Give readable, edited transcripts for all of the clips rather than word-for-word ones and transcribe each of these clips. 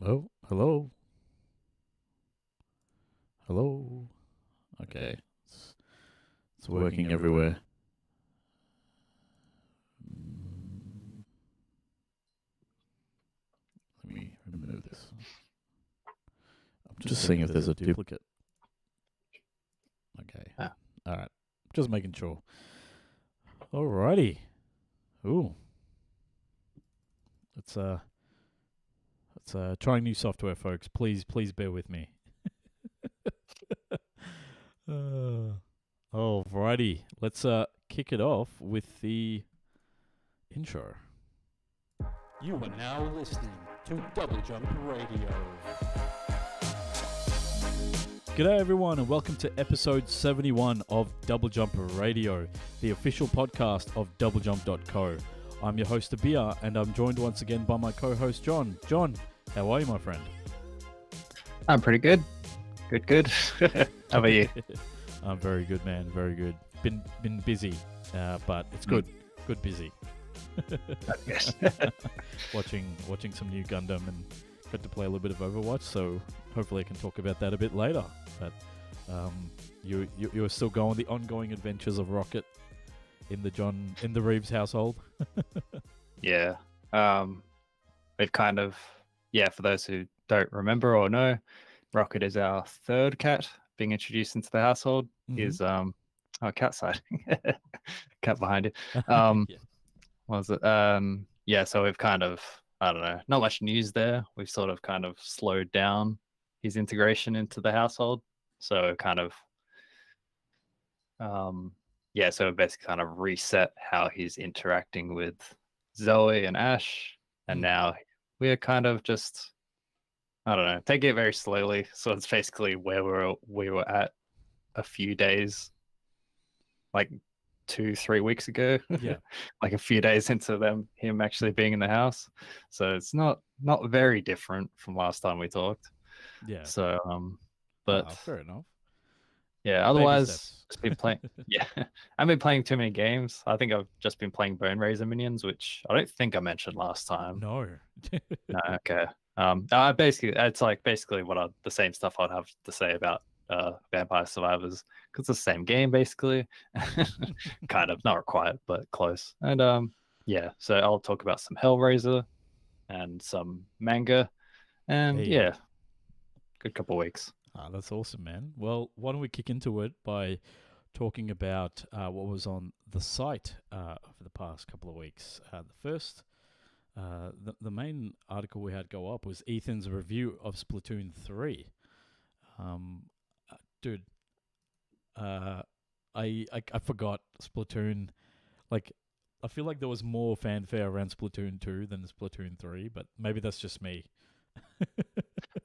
Oh, hello. Hello. Okay. It's working everywhere. Let me remove this. I'm just seeing if there's a duplicate. Okay. Ah. All right. Just making sure. Alrighty. Ooh. It's trying new software, folks. Please bear with me. Alrighty. Let's kick it off with the intro. You are now listening to Double Jump Radio. G'day everyone and welcome to episode 71 of Double Jump Radio, the official podcast of doublejump.co. I'm your host Abir and I'm joined once again by my co-host John. John, how are you, my friend? I'm pretty good. Good. How about you? I'm very good, man. Very good. Been busy, but it's good. Good busy. Yes. watching some new Gundam and got to play a little bit of Overwatch, so hopefully I can talk about that a bit later. But you're still going the ongoing adventures of Rocket in the Reeves household. Yeah. We've kind of, for those who don't remember or know, Rocket is our third cat being introduced into the household. Is our cat sighting. Cat behind it. Yeah. What was it? So we've kind of, I don't know, not much news there. We've sort of kind of slowed down his integration into the household. So kind of so basically kind of reset how he's interacting with Zoe and Ash. And now we're kind of just, I don't know, taking it very slowly. So it's basically where we were at a few days, like 2-3 weeks ago. Yeah. Like a few days into him actually being in the house. So it's not very different from last time we talked. Yeah. So but fair enough. yeah, Baby otherwise steps. just been playing. Yeah, I've been playing too many games. I think I've just been playing Boneraiser Minions, which I don't think I mentioned last time. No. No, okay. I basically it's like basically the same stuff I'd have to say about Vampire Survivors, because it's the same game basically. Kind of, not quite, but close. And so I'll talk about some Hellraiser and some manga, and Hey. good couple of weeks. That's awesome, man. Well, why don't we kick into it by talking about what was on the site over the past couple of weeks. The main article we had go up was Ethan's review of Splatoon 3. Dude, I forgot Splatoon. Like, I feel like there was more fanfare around Splatoon 2 than Splatoon 3, but maybe that's just me.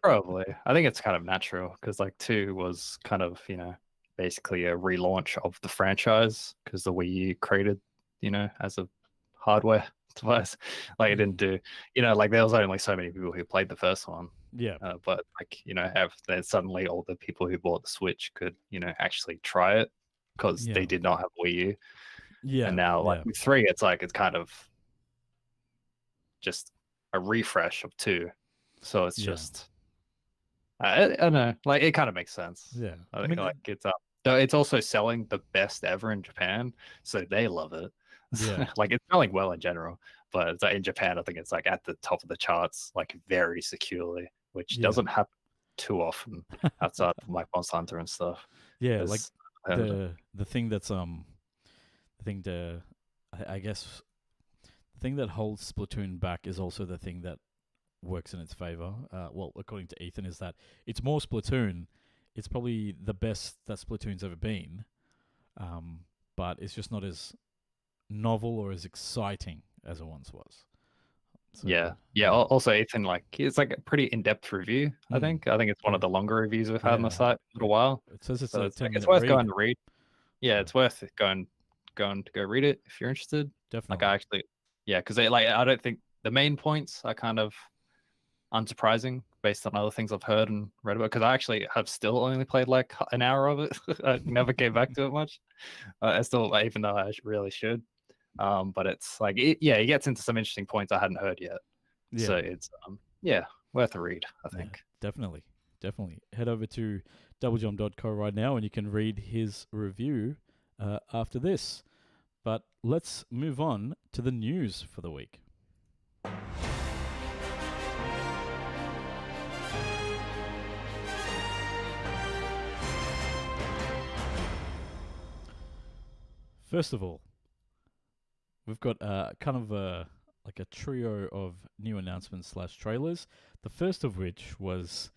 Probably. I think it's kind of natural because like 2 was kind of, basically a relaunch of the franchise because the Wii U created, as a hardware device. Like it didn't do, like there was only so many people who played the first one. Yeah. But like, then suddenly all the people who bought the Switch could, actually try it because they did not have Wii U. Yeah. And now like with 3, it's like it's kind of just a refresh of 2. So it's just I don't know, like it kind of makes sense. Yeah. I think like it's also selling the best ever in Japan, so they love it. Yeah. Like it's selling well in general, but it's in Japan, I think it's like at the top of the charts, like very securely, which doesn't happen too often outside of like Monster Hunter and stuff. Yeah, like the thing that's I guess the thing that holds Splatoon back is also the thing that works in its favor. Well, according to Ethan, is that it's more Splatoon. It's probably the best that Splatoon's ever been, but it's just not as novel or as exciting as it once was. So, yeah. Also, Ethan, like it's like a pretty in-depth review. I think it's one of the longer reviews we've had on the site for a little while. It says it's so a it's 10-minute worth read. going to read. Yeah, it's worth going to go read it if you're interested. Definitely. Like because I don't think the main points are kind of unsurprising based on other things I've heard and read about. Because I actually have still only played like an hour of it. I never came back to it much. I still, even though I really should. But it's like, he gets into some interesting points I hadn't heard yet. Yeah. So it's, worth a read, I Yeah, think. definitely. Head over to doublejump.co right now and you can read his review after this. But let's move on to the news for the week. First of all, we've got kind of a trio of new announcements / trailers. The first of which was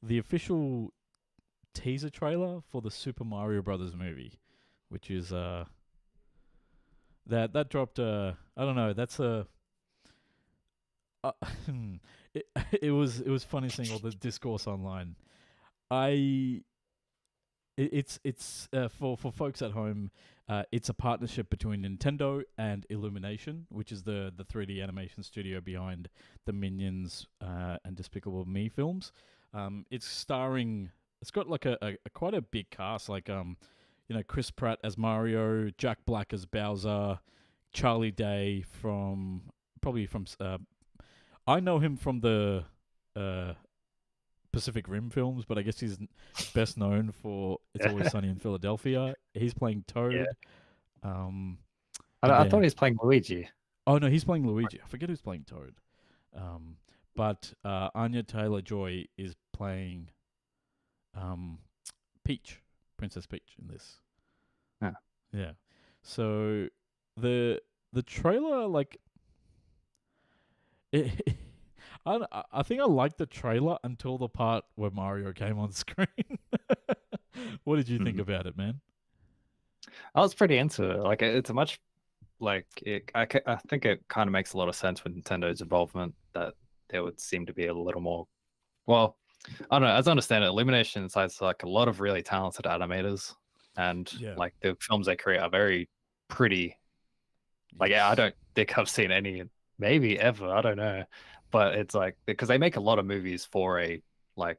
the official teaser trailer for the Super Mario Brothers movie, which is that dropped. I don't know. That's a. It it was funny seeing all the discourse online. It's for folks at home. It's a partnership between Nintendo and Illumination, which is the 3D animation studio behind the Minions and Despicable Me films. It's starring. It's got like a quite a big cast, like Chris Pratt as Mario, Jack Black as Bowser, Charlie Day from I know him from the Pacific Rim films, but I guess he's best known for It's Always Sunny in Philadelphia. He's playing Toad. Yeah. I I thought he was playing Luigi. Oh no, he's playing Luigi. I forget who's playing Toad. But Anya Taylor-Joy is playing Peach, Princess Peach in this. Yeah. So the trailer, like, I think I liked the trailer until the part where Mario came on screen. What did you think about it, man? I was pretty into it. Like, it's a much I think it kind of makes a lot of sense with Nintendo's involvement that there would seem to be a little more. Well, I don't know. As I understand it, Illumination has like a lot of really talented animators, and like the films they create are very pretty. Like, I don't think I've seen any, maybe ever. I don't know, but it's like because they make a lot of movies for a a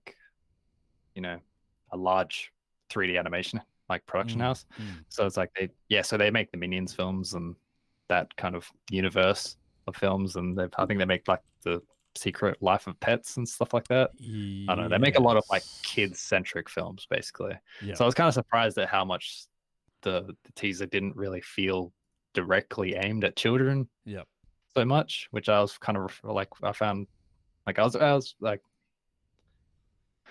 large 3D animation like production house. So it's like so they make the Minions films and that kind of universe of films, and I think they make like the Secret Life of Pets and stuff like that. I don't know. They make a lot of like kids-centric films, basically. So I was kind of surprised at how much the teaser didn't really feel directly aimed at children. So much, which I was kind of like, I found like I was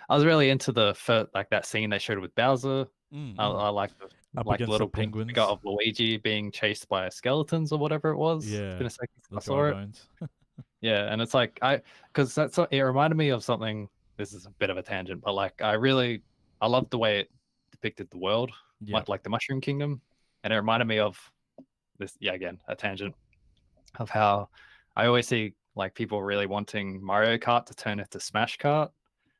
really into the that scene they showed with Bowser. I like the little penguins of Luigi being chased by skeletons or whatever it was. Yeah, in a second I saw it. Yeah, and it's like because it reminded me of something. This is a bit of a tangent, but like I loved the way it depicted the world, like the Mushroom Kingdom, and it reminded me of this. Yeah, again, a tangent of how I always see like people really wanting Mario Kart to turn into Smash Kart,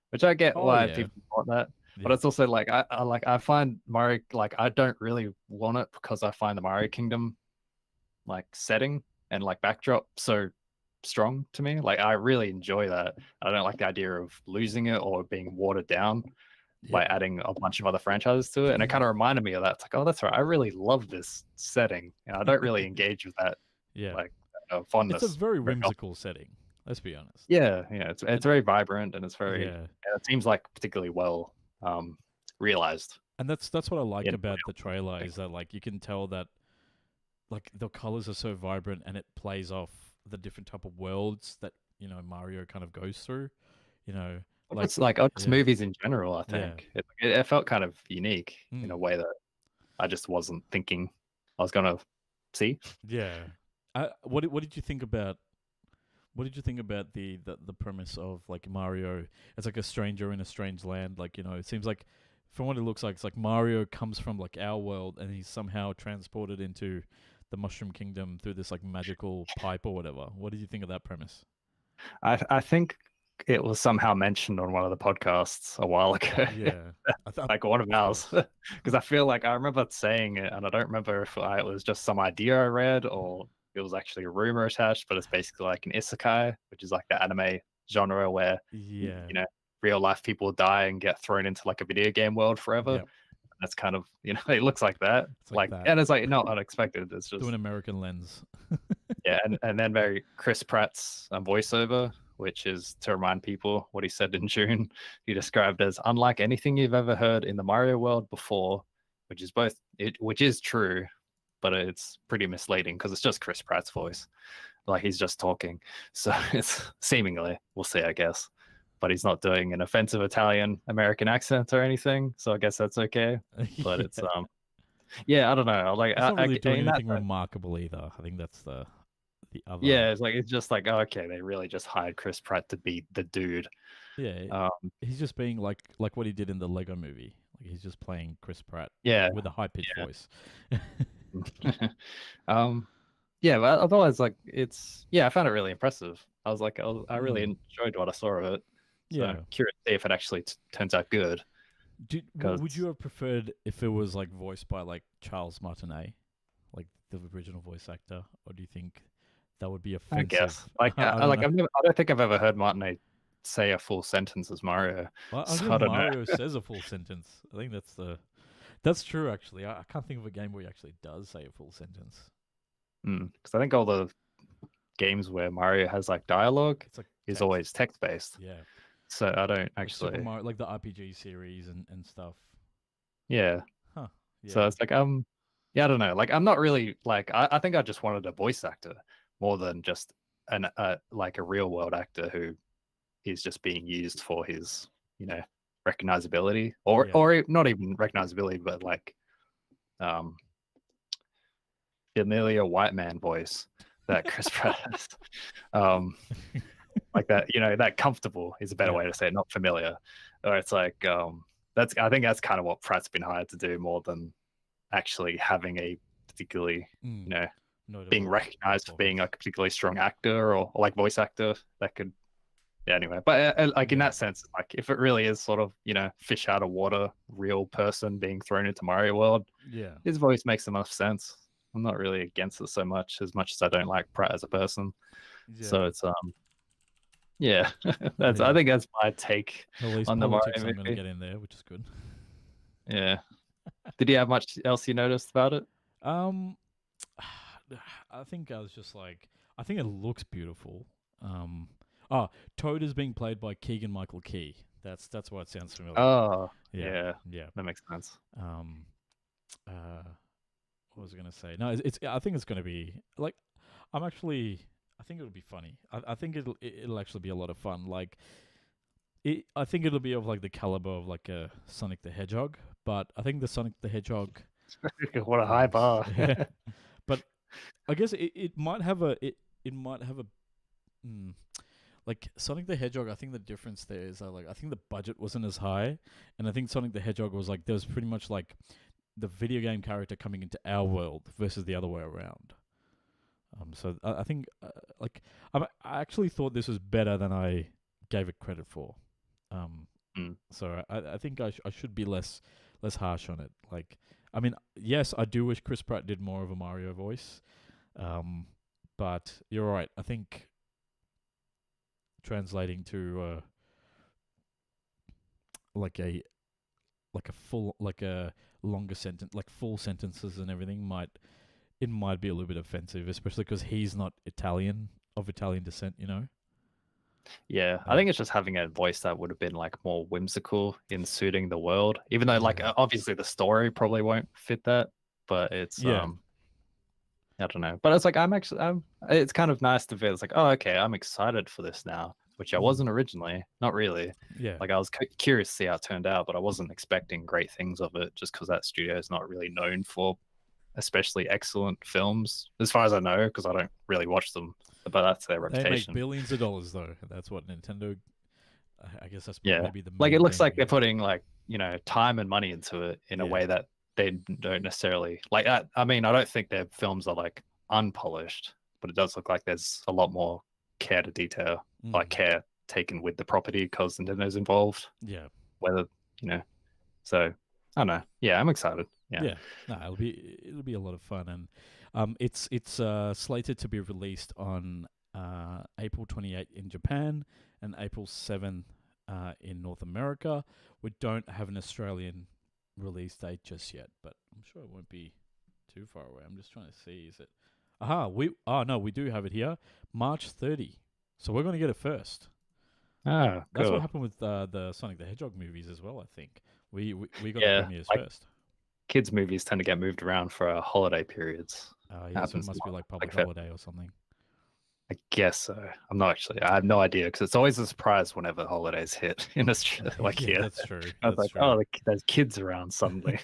which I get why people want that. But it's also like I find Mario, like I don't really want it because I find the Mario Kingdom like setting and like backdrop so strong to me. Like I really enjoy that. I don't like the idea of losing it or being watered down by adding a bunch of other franchises to it. And it kind of reminded me of that. It's like, oh, that's right. I really love this setting. And I don't really engage with that. Like fondness. It's a very whimsical setting. Let's be honest. Yeah. It's very vibrant and it's very. And it seems like particularly well realized. And that's what I like about the trailer is that like you can tell that like the colors are so vibrant and it plays off the different type of worlds that Mario kind of goes through. Like it's like just movies in general. I think it felt kind of unique in a way that I just wasn't thinking I was gonna see. What did you think about? What did you think about the premise of like Mario? It's like a stranger in a strange land. Like it seems like from what it looks like, it's like Mario comes from like our world and he's somehow transported into the Mushroom Kingdom through this like magical pipe or whatever. What did you think of that premise? I think it was somehow mentioned on one of the podcasts a while ago. Like one of ours, because I feel like I remember saying it, and I don't remember if it was just some idea I read or it was actually a rumor attached. But it's basically like an isekai, which is like the anime genre where real life people die and get thrown into like a video game world forever. That's kind of it looks like that. It's like that. And it's like not unexpected. It's just through an American lens. And then very Chris Pratt's voiceover which is to remind people what he said in June. He described as unlike anything you've ever heard in the Mario world before, which is true, but it's pretty misleading because it's just Chris Pratt's voice. Like he's just talking. So it's seemingly, we'll see, I guess. But he's not doing an offensive Italian American accent or anything, so I guess that's okay. But it's yeah, I don't know. Like It's not really doing in that anything remarkable either. I think that's the other. yeah, it's just like, oh, okay, they really just hired Chris Pratt to be the dude. Yeah, he's just being like what he did in the Lego movie. Like he's just playing Chris Pratt Yeah, with a high pitched voice. yeah, but otherwise, like I found it really impressive. I was like, I really enjoyed what I saw of it. So Yeah. curious to see if it actually turns out good. Would you have preferred if it was like voiced by like Charles Martinet, like the original voice actor, or do you think that would be offensive? I guess. Like, I don't think I've ever heard Martinet say a full sentence as Mario. Well, I So think I don't Mario know. says a full sentence. I think that's true. Actually, I can't think of a game where he actually does say a full sentence. Because I think all the games where Mario has like dialogue It's like is always text based. Yeah. So I don't Like actually. Super Mario, like the RPG series and stuff. Yeah. Huh. Yeah. So it's like yeah, I don't know. Like I'm not really like I think I just wanted a voice actor more than just like a real world actor who is just being used for his, recognizability or not even recognizability, but like familiar white man voice that Chris Pratt has. Like that, that comfortable is a better way to say it, not familiar. Or it's like I think that's kind of what Pratt's been hired to do more than actually having a particularly, being recognized for being a particularly strong actor or like voice actor that could. Yeah, anyway, but like in that sense, like if it really is sort of fish out of water, real person being thrown into Mario World, his voice makes enough sense. I'm not really against it so much as I don't like Pratt as a person. So it's yeah, I think that's my take At least on the Mario politics I'm going to movie. get in there, which is good. Yeah. Did you have much else you noticed about it? I think I was just like, I think it looks beautiful. Toad is being played by Keegan Michael Key. That's why it sounds familiar. Oh, yeah, that makes sense. What was I gonna say? No, it's I think it's gonna be like, I think it'll be funny. I think it'll actually be a lot of fun. Like, I think it'll be of like the caliber of like a Sonic the Hedgehog, but I think the Sonic the Hedgehog. What a high bar. Yeah. But I guess it might have a like Sonic the Hedgehog. I think the difference there is that, like, I think the budget wasn't as high, and I think Sonic the Hedgehog was like, there was pretty much like the video game character coming into our world versus the other way around. So I think like I actually thought this was better than I gave it credit for. So I think I should be less harsh on it. Like, I mean, yes, I do wish Chris Pratt did more of a Mario voice. But you're right. I think translating to like a full, like a longer sentence, like full sentences and everything might be a little bit offensive, especially because he's not of Italian descent, Yeah, I think it's just having a voice that would have been like more whimsical in suiting the world, even though like obviously the story probably won't fit that, but it's I don't know. But it's like it's kind of nice to feel it's like, oh, okay, I'm excited for this now, which I wasn't originally. Not really. Yeah. Like I was curious to see how it turned out, but I wasn't expecting great things of it just because that studio is not really known for especially excellent films, as far as I know, because I don't really watch them. But that's their reputation. They make billions of dollars though. That's what Nintendo. I guess that's maybe the like it looks like they're thing. putting like time and money into it in a way that they don't necessarily like. I mean, I don't think their films are like unpolished, but it does look like there's a lot more care to detail, like care taken with the property because Nintendo's involved. Yeah. Whether so I don't know. Yeah, I'm excited. Yeah. No, it'll be a lot of fun, and it's slated to be released on April 28th in Japan and April 7th in North America. We don't have an Australian release date just yet, but I'm sure it won't be too far away. I'm just trying to see, is it? We do have it here. March 30. So we're going to get it first. Oh, That's what cool. happened with the Sonic the Hedgehog movies as well. I think we got the Yeah, premieres like first. kids' movies tend to get moved around for holiday periods. Yeah, so it Happens a must be lot, like public Feb- holiday or something. I guess so. I'm not actually. I have no idea because it's always a surprise whenever holidays hit in Australia. Like Yeah, here, that's true. I was That's like, true. oh, there's kids around suddenly.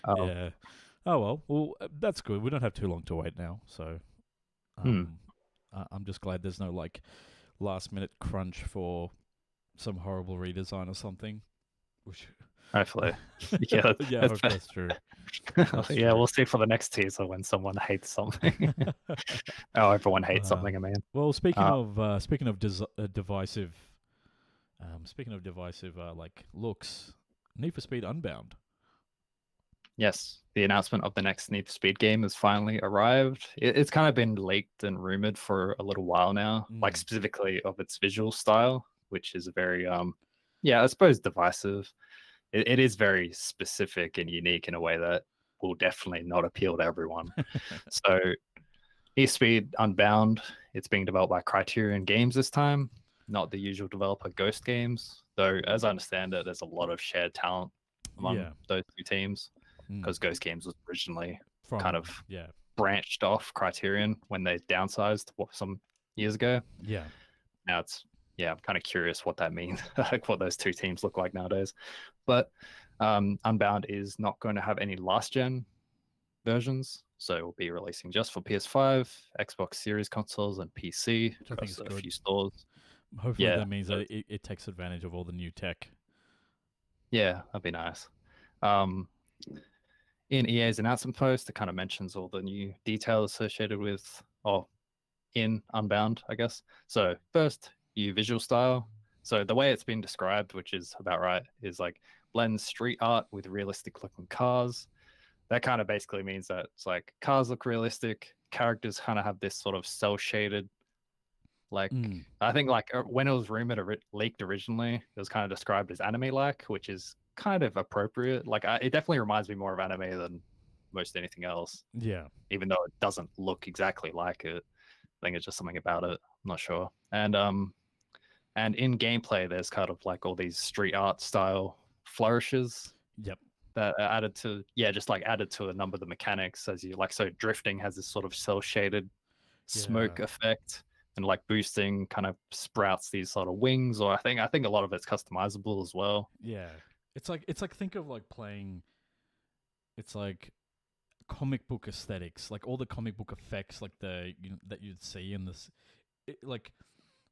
um, Yeah. Oh well, that's good. We don't have too long to wait now, so hmm, I'm just glad there's no like last minute crunch for some horrible redesign or something. Which, hopefully, yeah, yeah, I that's hope fair. that's true. That's Yeah, true. we'll see for the next teaser when someone hates something. Oh, everyone hates Uh, something. I mean, well, uh, divisive, speaking of divisive, like looks, Need for Speed Unbound. yes, the announcement of the next Need for Speed game has finally arrived. It's kind of been leaked and rumored for a little while now, like Mm. specifically of its visual style, which is very, yeah, I suppose divisive. It is very specific and unique in a way that will definitely not appeal to everyone. So, Need for Speed Unbound, it's being developed by Criterion Games this time, not the usual developer Ghost Games. Though, as I understand it, there's a lot of shared talent among Yeah. those two teams Mm. because Ghost Games was originally From kind of yeah, branched off Criterion when they downsized some years ago. yeah, Now it's, yeah, I'm kind of curious what that means, like what those two teams look like nowadays. But Unbound is not going to have any last gen versions, so it will be releasing just for PS5, Xbox Series consoles, and PC which I think across is a good. few stores. Hopefully Yeah, that means that it takes advantage of all the new tech. yeah, that'd be nice. Um, in EA's announcement post, it kind of mentions all the new details associated with, or in Unbound, I guess. So first, you visual style. So the way it's been described, which is about right, is like blends street art with realistic looking cars. That kind of basically means that it's like cars look realistic, characters kind of have this sort of cell shaded, like Mm. I think like when it was leaked originally, it was kind of described as anime like, which is kind of appropriate. Like it definitely reminds me more of anime than most anything else, Yeah. even though it doesn't look exactly like it. I think it's just something about it. I'm not sure. And in gameplay, there's kind of like all these street art style flourishes Yep. that are added to, yeah, just like added to a number of the mechanics as you like. So drifting has this sort of cell shaded smoke Yeah. effect, and like boosting kind of sprouts these sort of wings. Or I think a lot of it's customizable as well. Yeah. It's like think of like playing. It's like comic book aesthetics, like all the comic book effects, like that you'd see in this. Like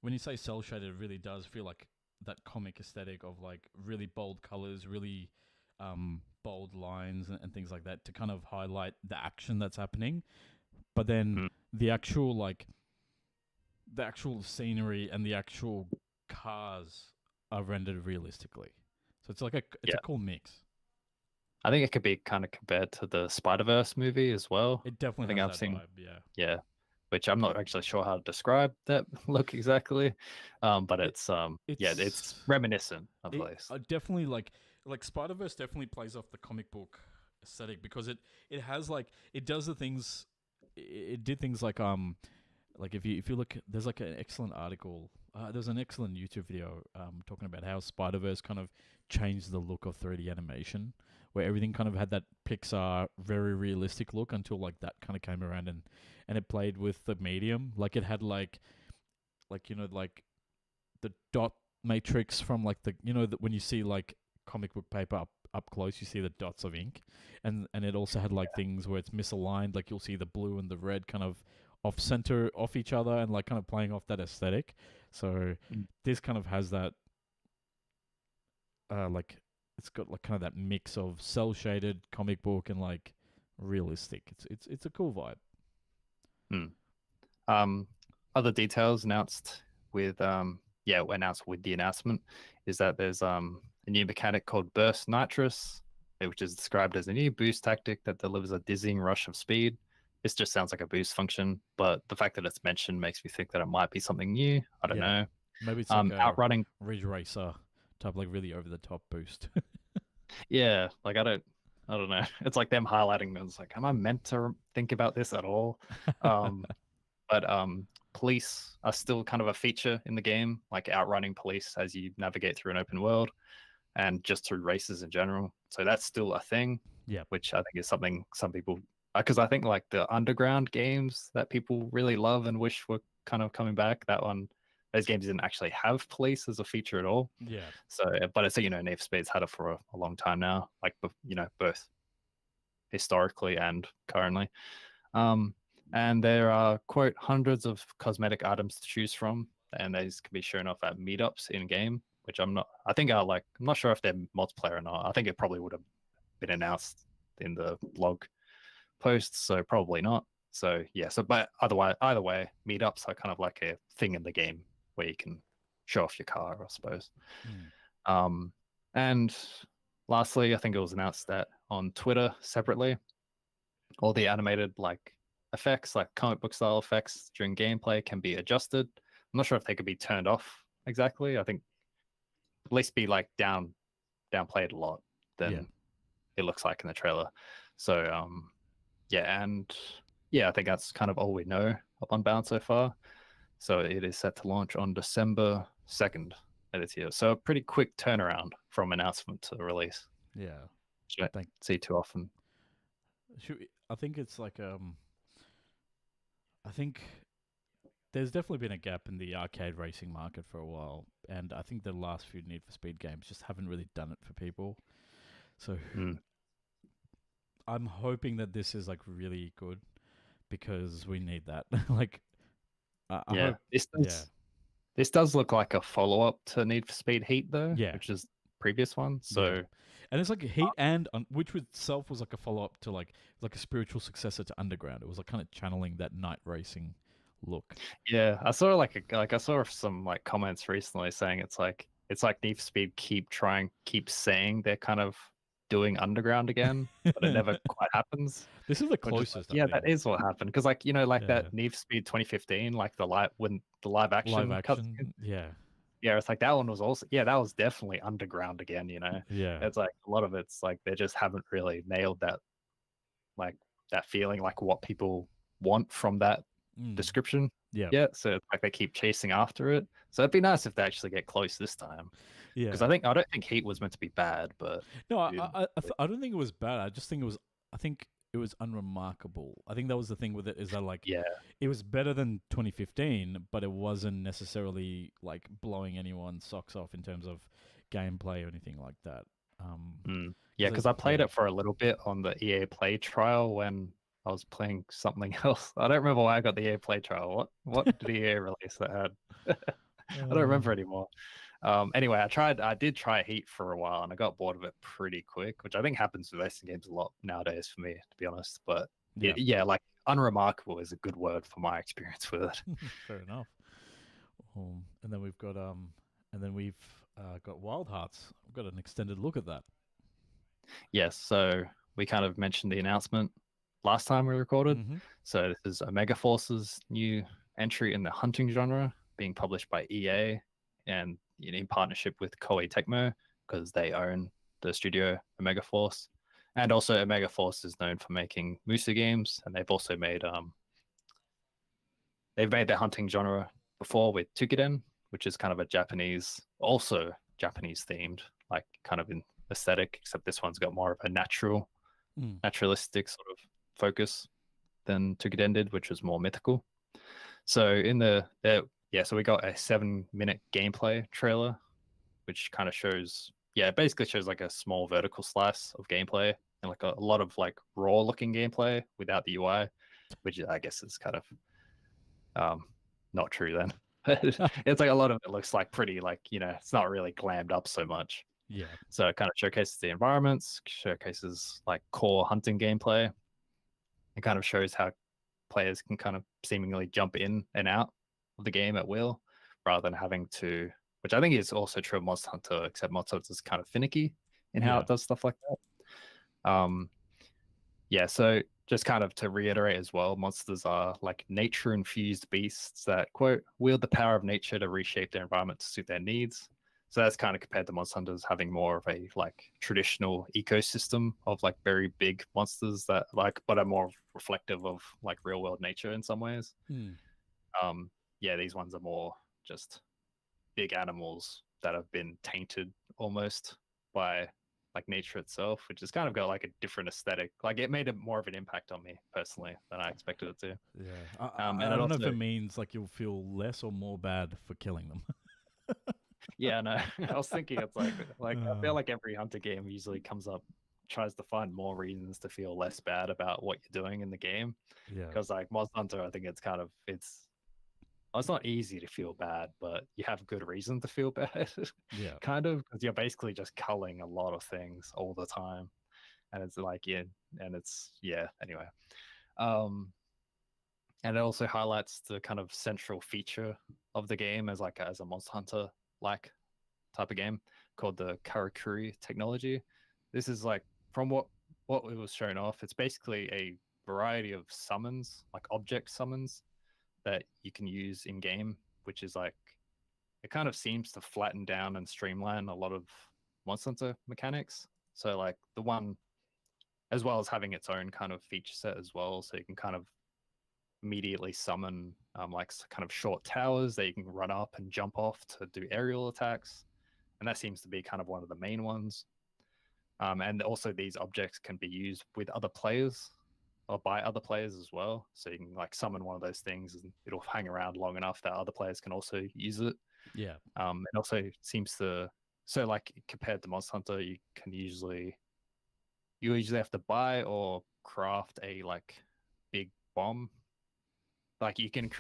when you say cell shaded, it really does feel like that comic aesthetic of like really bold colors, really bold lines and things like that to kind of highlight the action that's happening. But then Mm, the actual scenery and the actual cars are rendered realistically. So it's like it's yeah, a cool mix. I think it could be kind of compared to the Spider-Verse movie as well. It I definitely think has I've that seen, vibe. Yeah. yeah, which I'm not actually sure how to describe that look exactly. But It yeah, it's it's reminiscent of it least. definitely like Spider Verse definitely plays off the comic book aesthetic because it has like it does the things it did things like if you look there's like an excellent article there's an excellent YouTube video talking about how Spider Verse kind of changed the look of 3D animation where everything kind of had that Pixar very realistic look until like that kind of came around and it played with the medium like it had like like the dot matrix from like the when you see like comic book paper up close you see the dots of ink and it also had like things where it's misaligned like you'll see the blue and the red kind of off center off each other and like kind of playing off that aesthetic so Mm. this kind of has that like it's got like kind of that mix of cell shaded comic book and like realistic it's a cool vibe. Mm. Um, Other details announced with announced with the announcement is that there's a new mechanic called Burst Nitrous, which is described as a new boost tactic that delivers a dizzying rush of speed. This just sounds like a boost function, but the fact that it's mentioned makes me think that it might be something new. I don't Yeah, know. maybe it's like a Outrunning, Ridge Racer type like really over the top boost. yeah, like I don't know. It's like them highlighting them. It's like, am I meant to think about this at all? Um, but police are still kind of a feature in the game, like outrunning police as you navigate through an open world and just through races in general. So that's still a thing, Yeah. which I think is something some people, because I think like the underground games that people really love and wish were kind of coming back, those games didn't actually have police as a feature at all. Yeah. So, but it's, Need for Speed's had it for a long time now, like, both historically and currently. And there are, quote, hundreds of cosmetic items to choose from, and these can be shown off at meetups in game, which I'm not sure if they're multiplayer or not. I think it probably would have been announced in the blog posts, so probably not. So yeah, but either way, meetups are kind of like a thing in the game where you can show off your car, I suppose. And lastly, I think it was announced that on Twitter separately, all the animated like effects, like comic book style effects during gameplay, can be adjusted. I'm not sure if they could be turned off exactly. I think at least be like downplayed a lot than it looks like in the trailer. So I think that's kind of all we know of Unbound so far. So it is set to launch on December 2nd of this year. So a pretty quick turnaround from announcement to release. Yeah. Which I don't see too often. I think it's like I think there's definitely been a gap in the arcade racing market for a while, and I think the last few Need for Speed games just haven't really done it for people. So I'm hoping that this is like really good because we need that. Like, I hope, this does look like a follow-up to Need for Speed Heat, though, which is the previous one. So, and it's like Heat which itself was like a follow-up to like a spiritual successor to Underground. It was like kind of channeling that night racing look. Yeah, I saw I saw some like comments recently saying it's like Need for Speed keep saying they're kind of doing Underground again, but it never quite happens. This is the closest. That is what happened, because that Need for Speed 2015, like when the live action. Yeah, it's like that one was also that was definitely Underground again. Yeah, it's like a lot of it's like they just haven't really nailed that, like that feeling, like what people want from that description. So it's like they keep chasing after it. So it'd be nice if they actually get close this time. Because I don't think Heat was meant to be bad, but no, I don't think it was bad. I just think it was unremarkable. I think that was the thing with it, is that like it was better than 2015, but it wasn't necessarily like blowing anyone's socks off in terms of gameplay or anything like that. Because I played it for a little bit on the EA Play trial when I was playing something else. I don't remember why I got the EA Play trial. What did EA release that had? I don't remember anymore. Anyway, I did try Heat for a while, and I got bored of it pretty quick, which I think happens with racing games a lot nowadays for me, to be honest. But like unremarkable is a good word for my experience with it. Fair enough. And then we've got got Wild Hearts. We've got an extended look at that. Yes, so we kind of mentioned the announcement last time we recorded. So this is Omega Force's new entry in the hunting genre, being published by EA and in partnership with Koei Tecmo, because they own the studio Omega Force. And also Omega Force is known for making Musa games, and they've also made their hunting genre before with Tukiden, which is kind of a Japanese themed, like kind of in aesthetic, except this one's got more of a naturalistic sort of focus than Tukiden did, which was more mythical. So so we got a 7-minute gameplay trailer, which kind of shows, basically shows like a small vertical slice of gameplay and like a lot of like raw looking gameplay without the UI, which I guess is kind of not true then. It's like a lot of it looks like pretty, like, it's not really glammed up so much. Yeah. So it kind of showcases the environments, showcases like core hunting gameplay. It kind of shows how players can kind of seemingly jump in and out of the game at will, rather than having to, which I think is also true of Monster Hunter, except Monster Hunter is kind of finicky in how it does stuff like that. So just kind of to reiterate as well, monsters are like nature-infused beasts that, quote, wield the power of nature to reshape their environment to suit their needs. So that's kind of compared to Monster Hunters having more of a like traditional ecosystem of like very big monsters that like, but are more reflective of like real world nature in some ways. yeah, these ones are more just big animals that have been tainted almost by like nature itself, which has kind of got like a different aesthetic. Like it made more of an impact on me personally than I expected it to. Yeah, And I it don't know if also, it means like you'll feel less or more bad for killing them. yeah, no, I was thinking it's like I feel Uh, like every hunter game usually comes up, tries to find more reasons to feel less bad about what you're doing in the game. yeah, Because like Monster Hunter, I think it's kind of well, it's not easy to feel bad, but you have good reason to feel bad, yeah, kind of, because you're basically just culling a lot of things all the time, and it's like yeah. Anyway, um, and it also highlights the kind of central feature of the game as like as a Monster Hunter like type of game called the Karakuri technology. This is like from what it was shown off. It's basically a variety of summons, like object summons that you can use in game, which is like it kind of seems to flatten down and streamline a lot of Monster Hunter mechanics. So like the one, as well as having its own kind of feature set as well, so you can kind of immediately summon like kind of short towers that you can run up and jump off to do aerial attacks, and that seems to be kind of one of the main ones. And also these objects can be used with other players or by other players as well. So you can like summon one of those things and it'll hang around long enough that other players can also use it. yeah, It also seems to, so like compared to Monster Hunter, you usually have to buy or craft a like big bomb. Like you can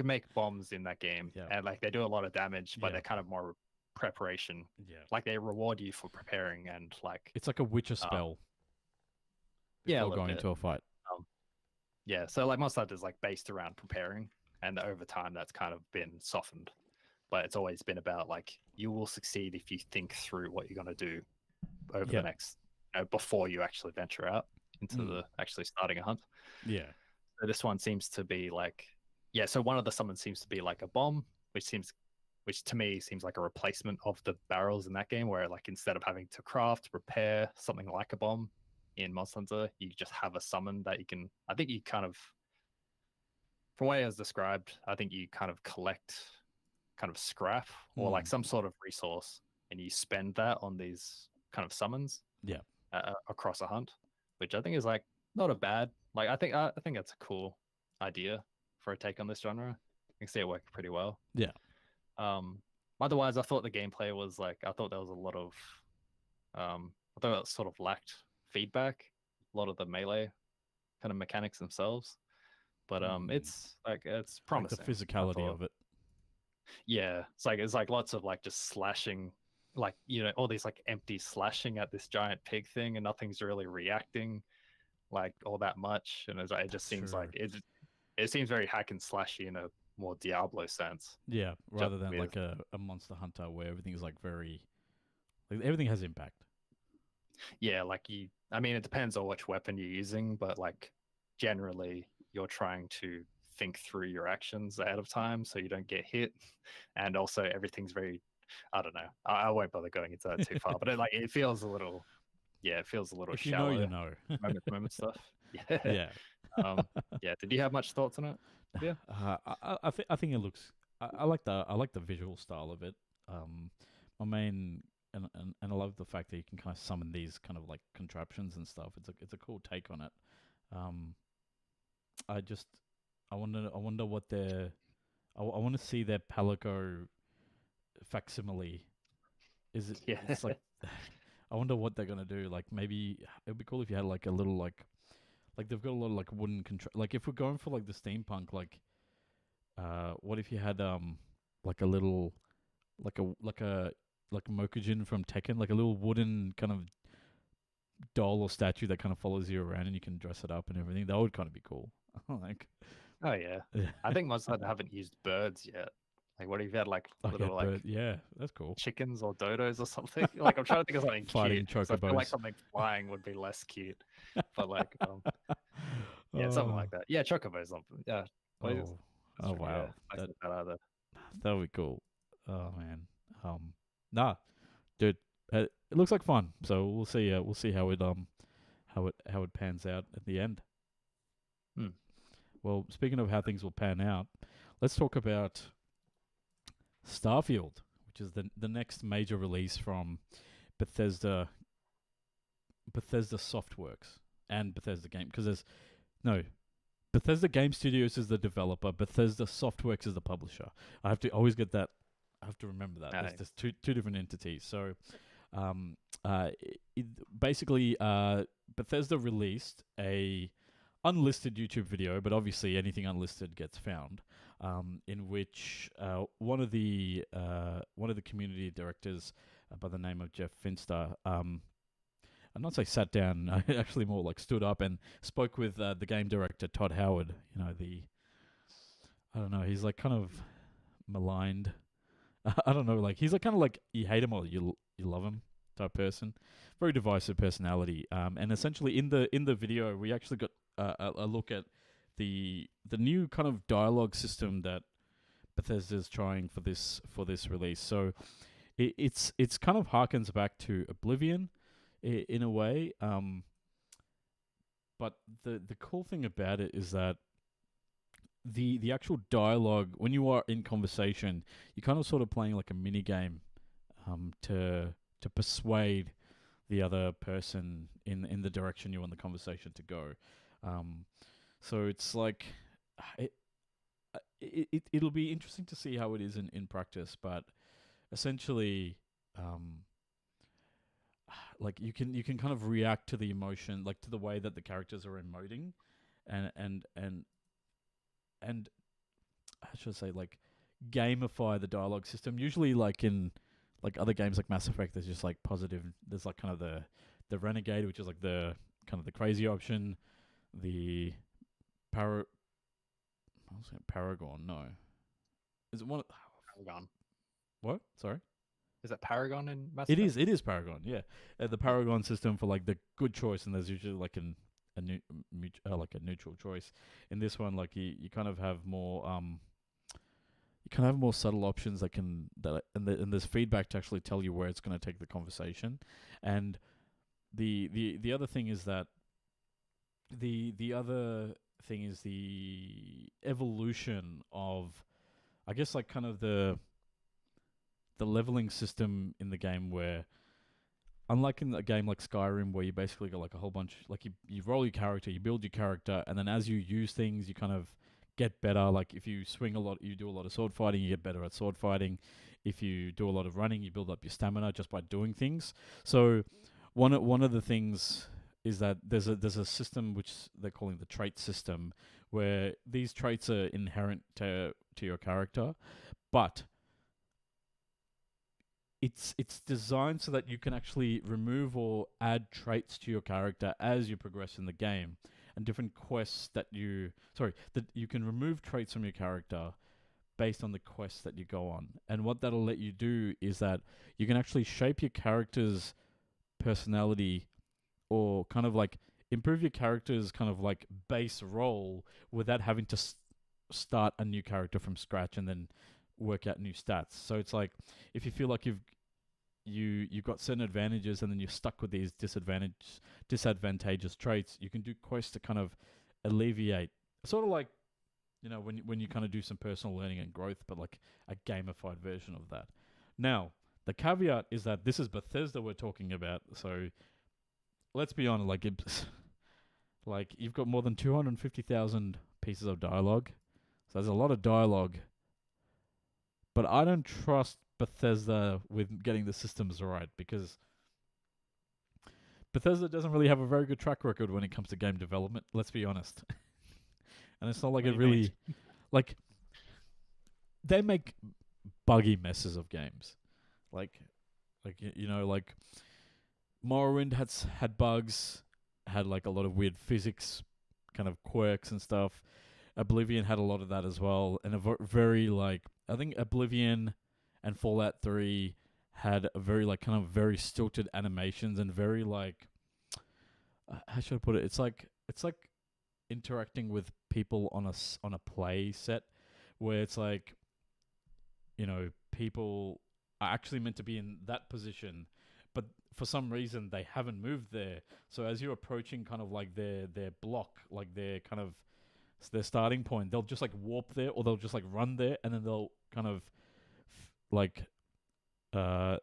make bombs in that game, Yeah. and like they do a lot of damage, but Yeah. they're kind of more preparation. yeah. Like they reward you for preparing and like It's like a Witcher spell yeah, a before little going bit. into a fight. Yeah, so like Monster Hunter is like based around preparing, and over time that's kind of been softened. But it's always been about like you will succeed if you think through what you're gonna do over Yeah. the next, before you actually venture out into the actually starting a hunt. Yeah. So this one seems to be like, yeah. So one of the summons seems to be like a bomb, which to me seems like a replacement of the barrels in that game, where like instead of having to craft, repair something like a bomb in Monster Hunter, you just have a summon that you can. I think you kind of, from what it was described, I think you kind of collect kind of scrap or like some sort of resource, and you spend that on these kind of summons. Yeah. Across a hunt, which I think is like not a bad. Like I think that's a cool idea for a take on this genre. I can see it working pretty well. Yeah. Otherwise, I thought the gameplay was like, I thought there was a lot of I thought it sort of lacked feedback, a lot of the melee kind of mechanics themselves. But it's promising. Like the physicality of it. Yeah, it's like lots of like just slashing, like all these like empty slashing at this giant pig thing, and nothing's really reacting like all that much, and it just seems like it seems very hack and slashy in a more Diablo sense. Yeah, rather than like a Monster Hunter where everything's like very, like everything has impact. Yeah, like I mean, it depends on which weapon you're using, but like generally you're trying to think through your actions ahead of time so you don't get hit, and also everything's very, I don't know, I won't bother going into that too far, but it feels a little, it feels a little If shallow. You know. moment stuff. Yeah. Yeah. Yeah. Did you have much thoughts on it? Yeah. I think it looks. I like the visual style of it. My main and I love the fact that you can kind of summon these kind of like contraptions and stuff. It's a cool take on it. I wonder what their. I want to see their Palico facsimile. Is it? Yeah. It's like. I wonder what they're gonna do. Like maybe it'd be cool if you had like a little like they've got a lot of like wooden control. Like if we're going for like the steampunk, like what if you had like a little like a Mokujin from Tekken, like a little wooden kind of doll or statue that kind of follows you around and you can dress it up and everything. That would kind of be cool. Like, oh yeah, I think most of them haven't used birds yet. Like, what if you had like little like yeah, that's cool. chickens or dodos or something? Like, I'm trying to think of something Fighting cute. chocobos. I feel like something flying would be less cute, but like yeah, something like that. Yeah, chocobos. Yeah. Oh wow, that would be cool. Oh man, nah, dude, it looks like fun. So we'll see. We'll see how it pans out at the end. Well, speaking of how things will pan out, let's talk about Starfield, which is the next major release from Bethesda Softworks and Bethesda Game, because there's no Bethesda Game Studios is the developer, Bethesda Softworks is the publisher. I have to always get that. I have to remember that. There's two different entities. So, basically, Bethesda released a unlisted YouTube video, but obviously anything unlisted gets found. In which one of the community directors by the name of Jeff Finster, I'd not say sat down, actually more like stood up and spoke with the game director Todd Howard. You know, I don't know, he's like kind of maligned. I don't know, like he's like kind of like you hate him or you love him type person. Very divisive personality. And essentially in the video we actually got a look at the new kind of dialogue system that Bethesda's trying for this release. So it's kind of harkens back to Oblivion in a way. But the cool thing about it is that the actual dialogue, when you are in conversation, you're kind of sort of playing like a mini game to persuade the other person in the direction you want the conversation to go. So it's like it'll be interesting to see how it is in practice, but essentially, like you can kind of react to the emotion, like to the way that the characters are emoting, and how should I say, like gamify the dialogue system. Usually, like in like other games like Mass Effect, there's just like positive. There's like kind of the Renegade, which is like the kind of the crazy option. The Paragon. No, is it one? Paragon. What? Sorry. Is that Paragon in Mass It Effect? is. It is Paragon. Yeah, the Paragon system for like the good choice, and there's usually like like a neutral choice. In this one, like you kind of have more you can have more subtle options and there's feedback to actually tell you where it's going to take the conversation. And the other thing is that the other thing is the evolution of, I guess, like kind of the leveling system in the game, where unlike in a game like Skyrim, where you basically got like a whole bunch, like you roll your character, you build your character, and then as you use things, you kind of get better. Like if you swing a lot, you do a lot of sword fighting, you get better at sword fighting. If you do a lot of running, you build up your stamina just by doing things. So one of the things is that there's a system which they're calling the trait system, where these traits are inherent to your character, but it's designed so that you can actually remove or add traits to your character as you progress in the game, and different quests that you can remove traits from your character based on the quests that you go on. And what that'll let you do is that you can actually shape your character's personality, or kind of like improve your character's kind of like base role without having to start a new character from scratch and then work out new stats. So it's like if you feel like you've got certain advantages and then you're stuck with these disadvantageous traits, you can do quests to kind of alleviate, sort of like, you know, when you kind of do some personal learning and growth, but like a gamified version of that. Now, the caveat is that this is Bethesda we're talking about, so let's be honest, like you've got more than 250,000 pieces of dialogue, so there's a lot of dialogue. But I don't trust Bethesda with getting the systems right, because Bethesda doesn't really have a very good track record when it comes to game development. Let's be honest. And it's not like it really, like, they make buggy messes of games, like you know, like Morrowind had bugs, had like a lot of weird physics, kind of quirks and stuff. Oblivion had a lot of that as well, and a very like, I think Oblivion and Fallout 3 had a very like kind of very stilted animations and very like, how should I put it? It's like interacting with people on a play set, where it's like, you know, people are actually meant to be in that position, but for some reason they haven't moved there. So as you're approaching kind of like their block, like their kind of So their starting point, they'll just like warp there, or they'll just like run there, and then they'll kind of like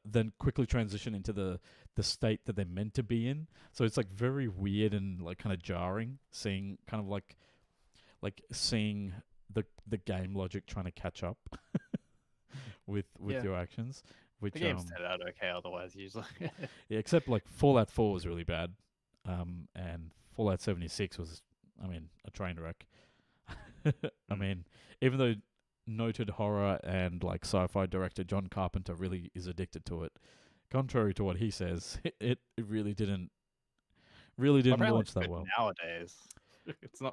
then quickly transition into the state that they're meant to be in. So it's like very weird and like kind of jarring, seeing kind of like seeing the game logic trying to catch up with your actions. Which The game started out okay otherwise usually. yeah, except like Fallout 4 was really bad, and Fallout 76 was, I mean, a train wreck. I mean, even though noted horror and like sci-fi director John Carpenter really is addicted to it, contrary to what he says, it really didn't Apparently launch it's that good well. nowadays.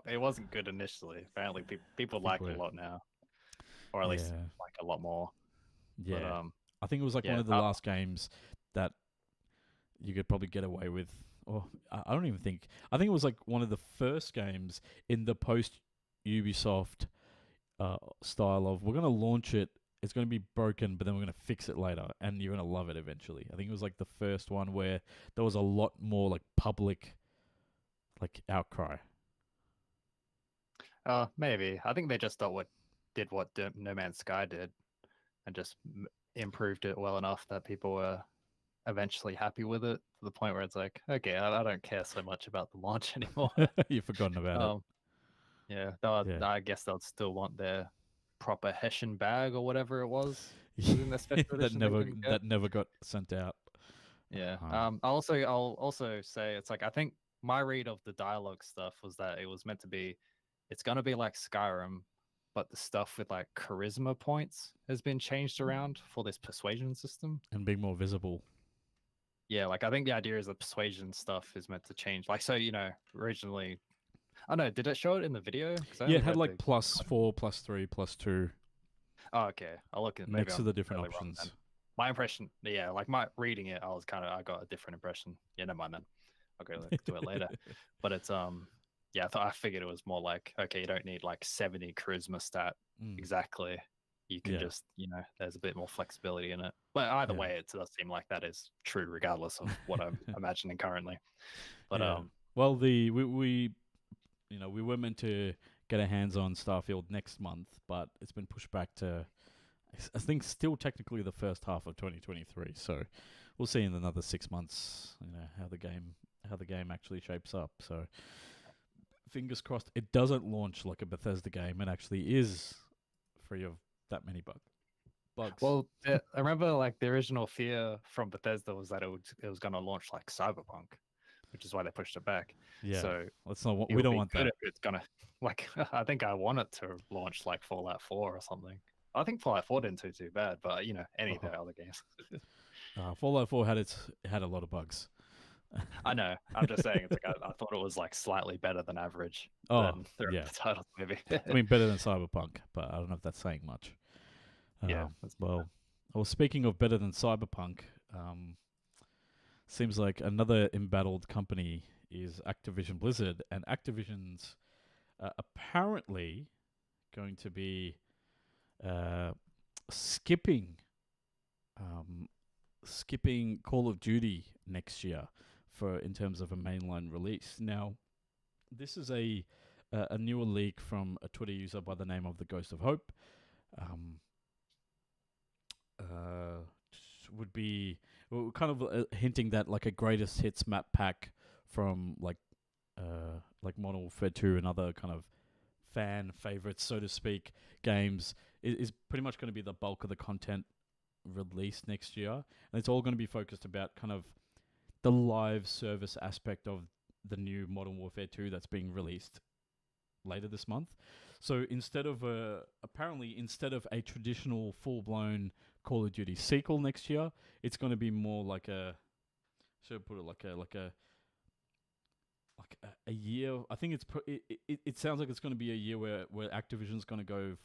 It wasn't good initially. Apparently people like it a lot now. Or at least Yeah. like a lot more. Yeah, But I think it was like yeah, one of the last games that you could probably get away with. Or I don't even think. I think it was like one of the first games in the post Ubisoft style of, we're going to launch it, it's going to be broken, but then we're going to fix it later, and you're going to love it eventually. I think it was like the first one where there was a lot more like public like outcry. maybe. I think they just did what No Man's Sky did, and just improved it well enough that people were eventually happy with it, to the point where it's like, okay, I don't care so much about the launch anymore. You've forgotten about it. Yeah, Yeah. I guess they'll still want their proper Hessian bag or whatever it was in their special that edition they couldn't get. never got sent out. Yeah. Uh-huh. I'll also say it's like, I think my read of the dialogue stuff was that it was meant to be, it's gonna be like Skyrim, but the stuff with like charisma points has been changed around for this persuasion system. And being more visible. Yeah, like I think the idea is the persuasion stuff is meant to change. Like, so originally, oh no, did it show it in the video? Yeah, it had like +4, +3, +2 Oh, okay. I'll look at next to the different options. My impression, yeah, like reading it, I got a different impression. Yeah, never mind then. I'll go to it later. But it's yeah, I figured it was more like, okay, you don't need like 70 charisma stat exactly. You can just, there's a bit more flexibility in it. But either way, it does seem like that is true, regardless of what I'm imagining currently. But well, we were meant to get our hands on Starfield next month, but it's been pushed back to, I think, still technically the first half of 2023. So we'll see in another 6 months, how the game actually shapes up. So fingers crossed it doesn't launch like a Bethesda game and actually is free of that many bugs. Well, I remember like the original fear from Bethesda was that it was going to launch like Cyberpunk, which is why they pushed it back. Yeah. So let's not. We don't want that. It's gonna like. I think I want it to launch like Fallout 4 or something. I think Fallout 4 didn't do too bad, but any of the other games. Fallout 4 had a lot of bugs. I know. I'm just saying. It's like I thought it was like slightly better than average. Oh, than the titles maybe. I mean, better than Cyberpunk, but I don't know if that's saying much. Yeah. Well, speaking of better than Cyberpunk, seems like another embattled company is Activision Blizzard, and Activision's apparently going to be skipping Call of Duty next year in terms of a mainline release. Now, this is a newer leak from a Twitter user by the name of the Ghost of Hope. Would be kind of hinting that like a greatest hits map pack from like Modern Warfare 2 and other kind of fan favorites, so to speak, games is pretty much going to be the bulk of the content released next year, and it's all going to be focused about kind of the live service aspect of the new Modern Warfare 2 that's being released later this month. So instead of a traditional full-blown Call of Duty sequel next year, it's going to be more like a year. I think it sounds like it's going to be a year where Activision's going to go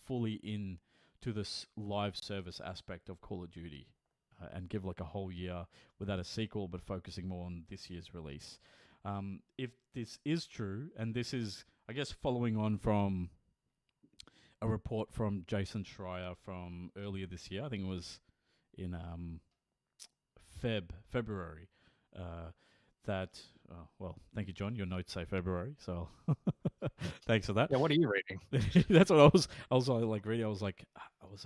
fully in to this live service aspect of Call of Duty and give like a whole year without a sequel, but focusing more on this year's release. If this is true, and this is, I guess, following on from a report from Jason Schreier from earlier this year, I think it was in February, that Well, thank you, John. Your notes say February, so thanks for that. Yeah, what are you reading? That's what I was. I was like reading. I was like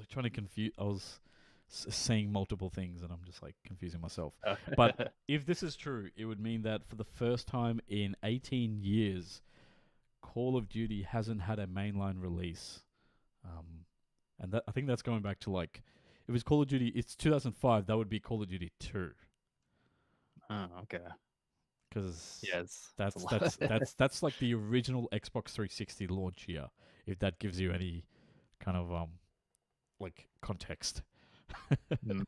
trying to confuse. I was saying multiple things, and I'm just like confusing myself. But if this is true, it would mean that for the first time in 18 years, Call of Duty hasn't had a mainline release. And that I think that's going back to like, if it's Call of Duty, it's 2005. That would be Call of Duty 2. Oh, okay. Because Yeah, it's that's a lot. that's like the original Xbox 360 launch year. If that gives you any kind of like context. Mm.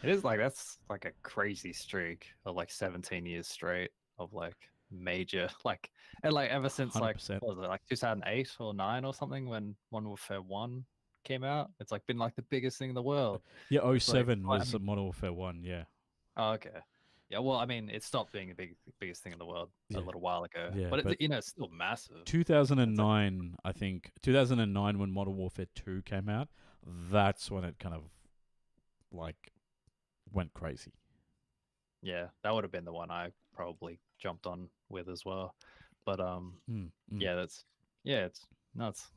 It is like that's like a crazy streak of like 17 years straight of like major like, and like ever since like 100%. what was it, like 2008 or 9 or something, when Modern Warfare 1 came out. It's like been like the biggest thing in the world. Yeah, It's like, 07 I was mean, Modern Warfare 1. Yeah. oh, okay. Yeah, well, I mean, it stopped being the biggest thing in the world a Yeah. little while ago, Yeah, but but it's still massive. It's like, 2009, I think 2009 when Modern Warfare 2 came out, that's when it kind of like went crazy. yeah, that would have been the one I probably jumped on with as well. But yeah, it's nuts.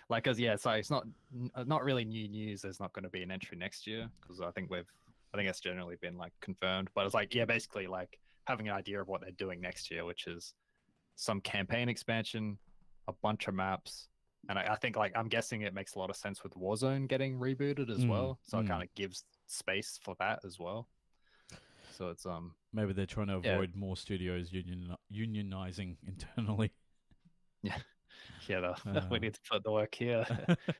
Like, cause yeah, so it's not really new news. There's not going to be an entry next year, because I think it's generally been like confirmed. But it's like, yeah, basically like having an idea of what they're doing next year, which is some campaign expansion, a bunch of maps, and I think like I'm guessing it makes a lot of sense with Warzone getting rebooted as well. So it kind of gives space for that as well. So it's maybe they're trying to yeah. avoid more studios unionizing internally. Yeah, yeah, we need to put the work here.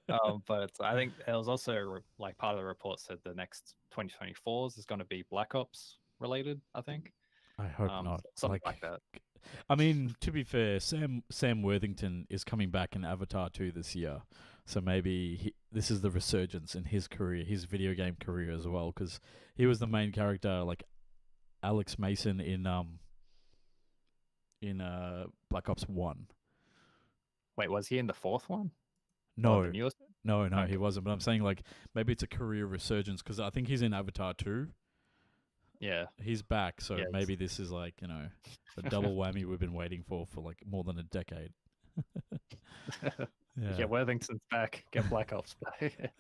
But I think it was also like part of the report said the next 2024s is going to be Black Ops related. I think. I hope not. Something like that. I mean, to be fair, Sam Worthington is coming back in Avatar 2 this year, so maybe this is the resurgence in his career, his video game career as well, because he was the main character, like Alex Mason in Black Ops 1. Wait, was he in the fourth one? No, the newest? no, Okay. he wasn't. But I'm saying like maybe it's a career resurgence because I think he's in Avatar 2. Yeah, He's back, so Yes. maybe this is like the double whammy we've been waiting for like more than a decade. yeah. Worthington's back. Get Black Ops back.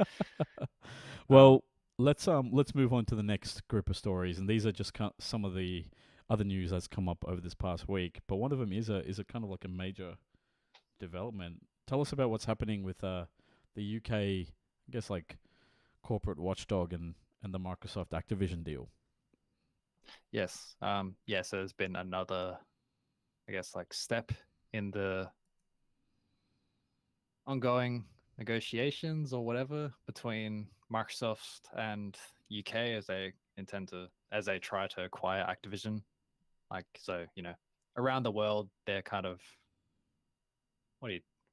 Well, let's move on to the next group of stories, and these are just some of the other news that's come up over this past week. But one of them is a kind of like a major development. Tell us about what's happening with the UK, I guess like corporate watchdog and the Microsoft Activision deal. Yes. Yeah. So there's been another, I guess, like step in the ongoing negotiations or whatever between Microsoft and UK as they try to acquire Activision. Like, so, around the world, they're kind of, what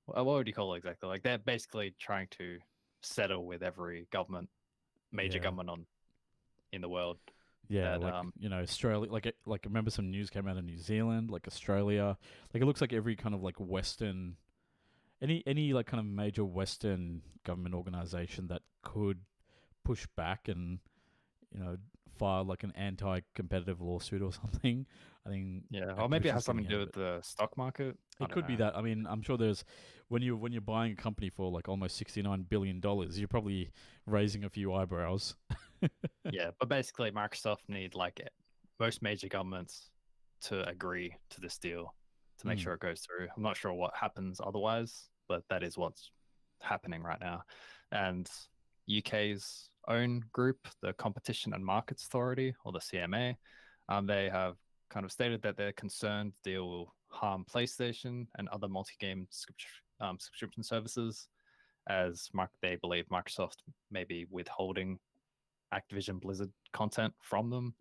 would you call it exactly? Like, they're basically trying to settle with every major government in the world. Yeah, that, Australia. Like I remember some news came out of New Zealand, like Australia. Like it looks like every kind of like Western, any like kind of major Western government organization that could push back and file like an anti-competitive lawsuit or something. I think Yeah, or maybe it has Activision's something to getting do with the stock market. It could be that. I mean, I'm sure there's when you're buying a company for like almost $69 billion, you're probably raising a few eyebrows. Yeah, but basically, Microsoft need like most major governments to agree to this deal to make sure it goes through. I'm not sure what happens otherwise, but that is what's happening right now. And UK's own group, the Competition and Markets Authority, or the CMA, they have kind of stated that they're concerned the deal will harm PlayStation and other multi-game subscription services, as they believe Microsoft may be withholding Activision Blizzard content from them.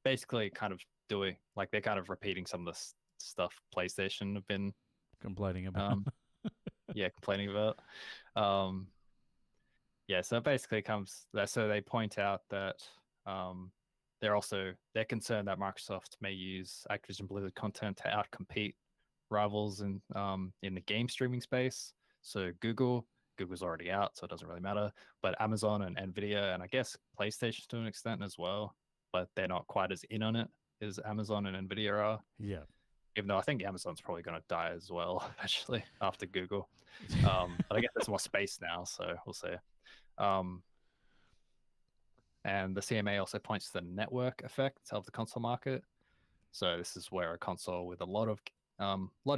Basically, kind of doing like they're kind of repeating some of the stuff PlayStation have been complaining about. Complaining about. So basically so they point out that they're concerned that Microsoft may use Activision Blizzard content to outcompete rivals in the game streaming space. So Google's already out, so it doesn't really matter. But Amazon and Nvidia, and I guess PlayStation to an extent as well, but they're not quite as in on it. is Amazon and Nvidia are. Yeah. Even though I think Amazon's probably going to die as well, actually, after Google. But I guess there's more space now, so we'll see. And the CMA also points to the network effect of the console market. So this is where a console with a lot of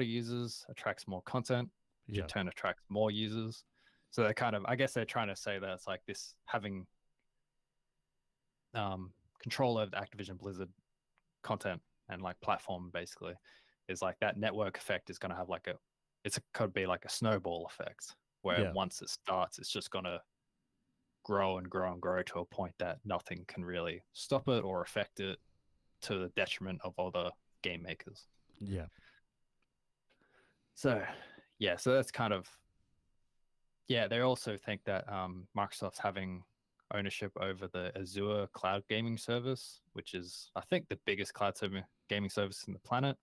users attracts more content, which in turn attracts more users. So they're kind of, I guess they're trying to say that it's like this having control over the Activision Blizzard content and like platform basically is like that network effect is going to have like could be like a snowball effect where once it starts, it's just going to grow and grow and grow to a point that nothing can really stop it or affect it to the detriment of other game makers. Yeah. So that's kind of, they also think that Microsoft's having ownership over the Azure cloud gaming service, which is, I think, the biggest cloud gaming service in the planet.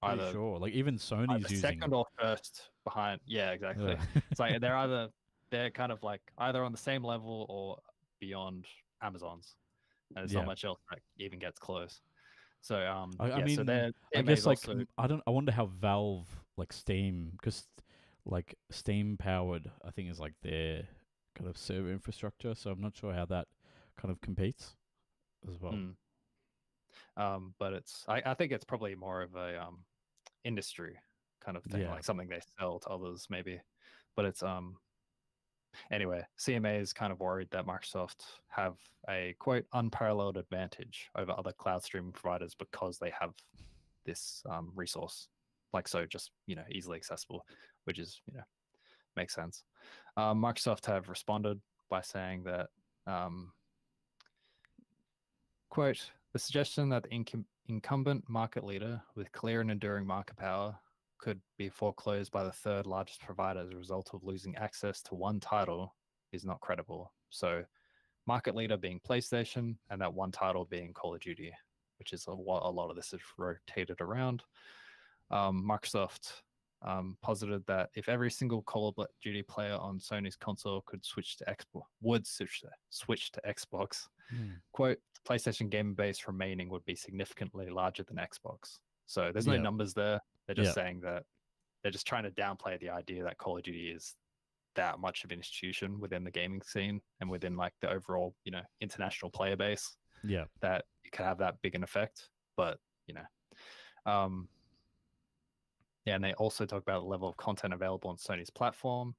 Pretty sure. Like even Sony's using second or first behind. Yeah, exactly. Yeah. It's like they're kind of like either on the same level or beyond Amazon's, and there's not much else that even gets close. So I mean, so I guess like I wonder how Valve like Steam, because like Steam powered, I think is like their kind of server infrastructure. So I'm not sure how that kind of competes as well. But I think it's probably more of a industry kind of thing, like something they sell to others maybe. But it's anyway, CMA is kind of worried that Microsoft have a quote unparalleled advantage over other cloud streaming providers because they have this resource, like so just easily accessible, which is makes sense. Microsoft have responded by saying that quote, the suggestion that the incumbent market leader with clear and enduring market power could be foreclosed by the third largest provider as a result of losing access to one title is not credible. So market leader being PlayStation and that one title being Call of Duty, which is what a lot of this is rotated around. Microsoft posited that if every single Call of Duty player on Sony's console could switch to Xbox, quote, PlayStation gamer base remaining would be significantly larger than Xbox. So there's no numbers there. They're just saying that they're just trying to downplay the idea that Call of Duty is that much of an institution within the gaming scene and within like the overall, international player base. Yeah. That it can have that big an effect. But, and they also talk about the level of content available on Sony's platform.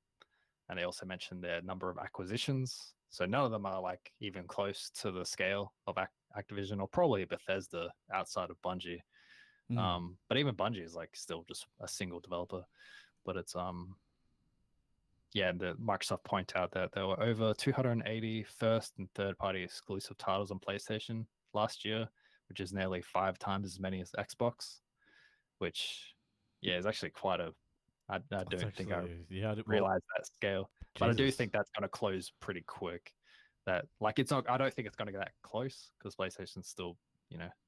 And they also mentioned their number of acquisitions. So none of them are like even close to the scale of Activision or probably Bethesda outside of Bungie. But even Bungie is like still just a single developer. But it's the Microsoft point out that there were over 280 first and third party exclusive titles on PlayStation last year, which is nearly 5 times as many as Xbox, which is actually quite a I don't think I realized that scale. But I do think that's going to close pretty quick. That like it's not. I don't think it's going to get that close because PlayStation still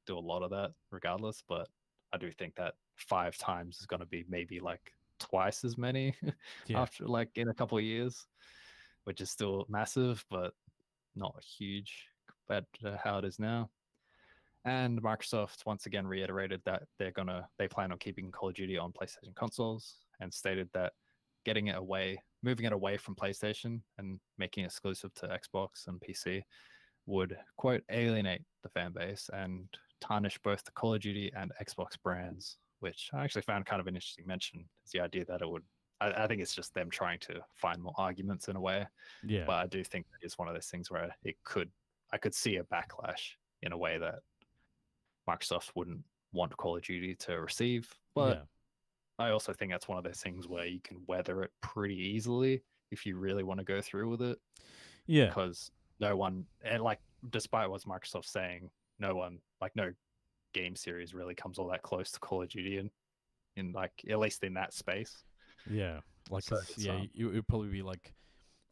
do a lot of that regardless. But I do think that 5 times is going to be maybe like twice as many after like in a couple of years, which is still massive, but not huge compared to how it is now. And Microsoft once again reiterated that they plan on keeping Call of Duty on PlayStation consoles and stated that moving it away from PlayStation and making it exclusive to Xbox and PC would, quote, alienate the fan base and tarnish both the Call of Duty and Xbox brands, which I actually found kind of an interesting mention. Is the idea that it would, I think it's just them trying to find more arguments in a way. Yeah. But I do think that it's one of those things where I could see a backlash in a way that Microsoft wouldn't want Call of Duty to receive. But I also think that's one of those things where you can weather it pretty easily if you really want to go through with it. Yeah. Because no one, and like, despite what Microsoft's saying, no game series really comes all that close to Call of Duty in like, at least in that space. Yeah. Like, So it would probably be like,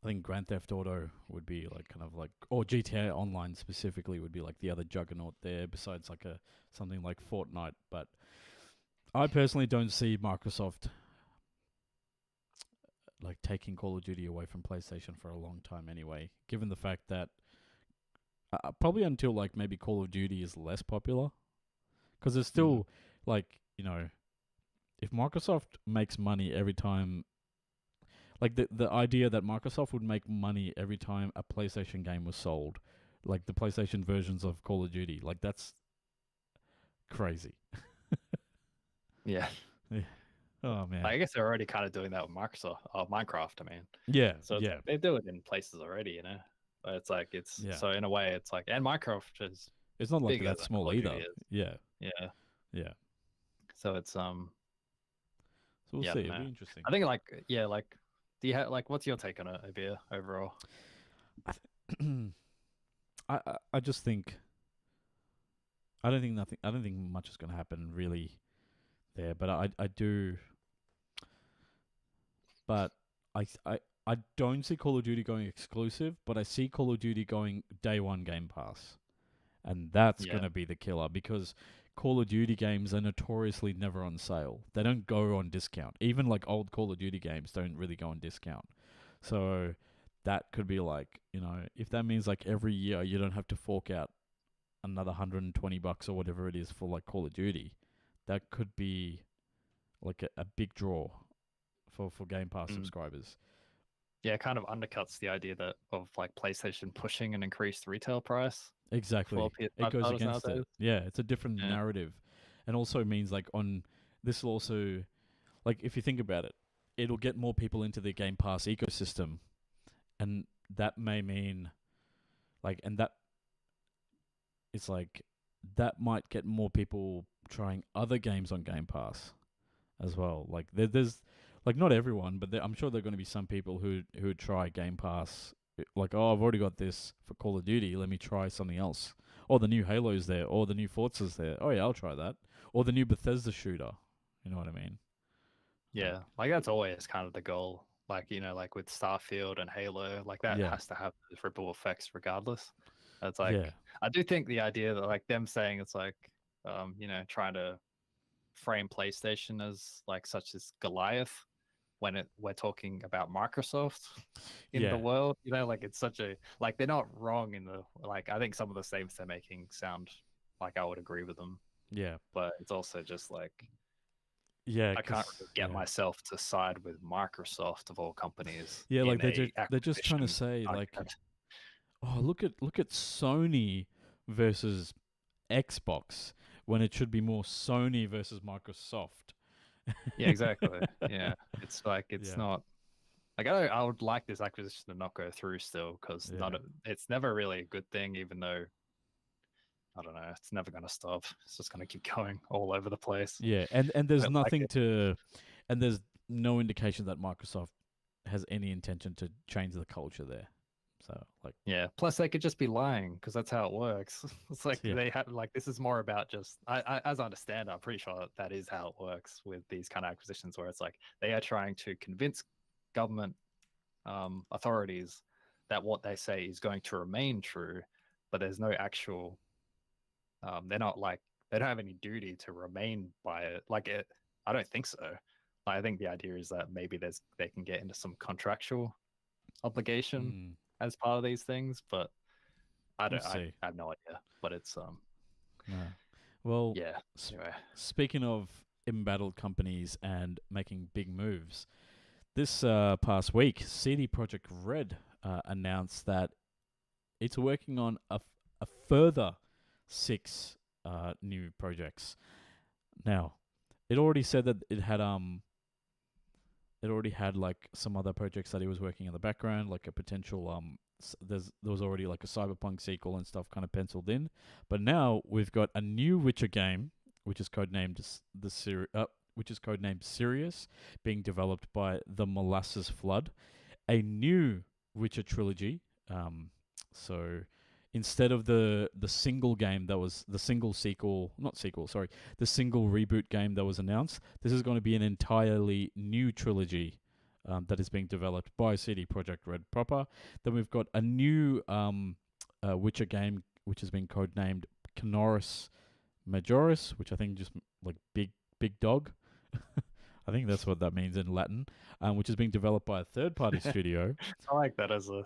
I think Grand Theft Auto would be like kind of like, or GTA Online specifically would be like the other juggernaut there besides like something like Fortnite. But I personally don't see Microsoft like taking Call of Duty away from PlayStation for a long time anyway, given the fact that probably until like maybe Call of Duty is less popular, because there's Mm. still like if Microsoft makes money every time, like the idea that Microsoft would make money every time a PlayStation game was sold, like the PlayStation versions of Call of Duty, like that's crazy. Yeah. Oh man. I guess they're already kind of doing that with Microsoft, Minecraft. I mean, Yeah. so it's Yeah. like they do it in places already, But it's like Yeah. so in a way, it's like, and Minecraft is It's not like bigger that than small Call of Duty either. is. Yeah. Yeah. Yeah. So it's So we'll yeah, I see. don't It'll be know. interesting. I think do you have what's your take on it, Abir, overall? I just think I don't think much is going to happen really there, but I do. But I don't see Call of Duty going exclusive, but I see Call of Duty going day one Game Pass, and that's Yeah. going to be the killer because Call of Duty games are notoriously never on sale. They don't go on discount. Even like old Call of Duty games don't really go on discount. So that could be like, if that means like every year you don't have to fork out another $120 or whatever it is for like Call of Duty, that could be like a big draw for Game Pass subscribers. Yeah, it kind of undercuts the idea of like PlayStation pushing an increased retail price. Exactly. For PS5 It goes titles against nowadays. it. Yeah, it's a different Yeah. narrative. And also means like this will also, like if you think about it, it'll get more people into the Game Pass ecosystem, and that may mean it's like that might get more people trying other games on Game Pass as well. Like there's like not everyone, but I'm sure there are going to be some people who would try Game Pass. Like, oh, I've already got this for Call of Duty. Let me try something else. Or the new Halo's there, or the new Forza's there. Oh yeah, I'll try that. Or the new Bethesda shooter. You know what I mean? Yeah, like that's always kind of the goal. Like like with Starfield and Halo, like that Yeah. has to have those ripple effects regardless. It's like Yeah. I do think the idea that like them saying it's like trying to frame PlayStation as like such as Goliath when we're talking about Microsoft in the Yeah. world, like it's such a like they're not wrong in the like I think some of the statements they're making sound like I would agree with them, Yeah. but it's also just like Yeah. I can't really get yeah. myself to side with Microsoft of all companies. Yeah, like in they're just trying to acquisition say like, argument. oh look at Sony versus Xbox when it should be more Sony versus Microsoft. Yeah, exactly. Yeah, it's like it's Yeah. not like I would like this acquisition to not go through still because Yeah. it's never really a good thing, even though I don't know, it's never going to stop. It's just going to keep going all over the place. Yeah, and there's But, nothing and there's no indication that Microsoft has any intention to change the culture there. So like, yeah. Plus, they could just be lying because that's how it works. It's like Yeah. they have like this is more about just as I understand, I'm pretty sure that is how it works with these kind of acquisitions, where it's like they are trying to convince government authorities that what they say is going to remain true, but there's no actual. They're not like they don't have any duty to remain by it. I don't think so. I think the idea is that maybe they can get into some contractual obligation as part of these things, but I don't. We'll see. I have no idea. But it's no. Well, yeah. Anyway, speaking of embattled companies and making big moves, this past week, CD Projekt RED announced that it's working on a further 6 new projects. Now, it already said that it already had like some other projects that he was working in the background, like a potential there was already like a Cyberpunk sequel and stuff kind of penciled in. But now we've got a new Witcher game, which is codenamed Sirius, being developed by the Molasses Flood, a new Witcher trilogy. So instead of the single game that was the single reboot game that was announced, this is going to be an entirely new trilogy that is being developed by CD Projekt Red proper. Then we've got a new Witcher game which has been codenamed Canoris Majoris, which I think just like big dog. I think that's what that means in Latin, which is being developed by a third-party studio. I like that as a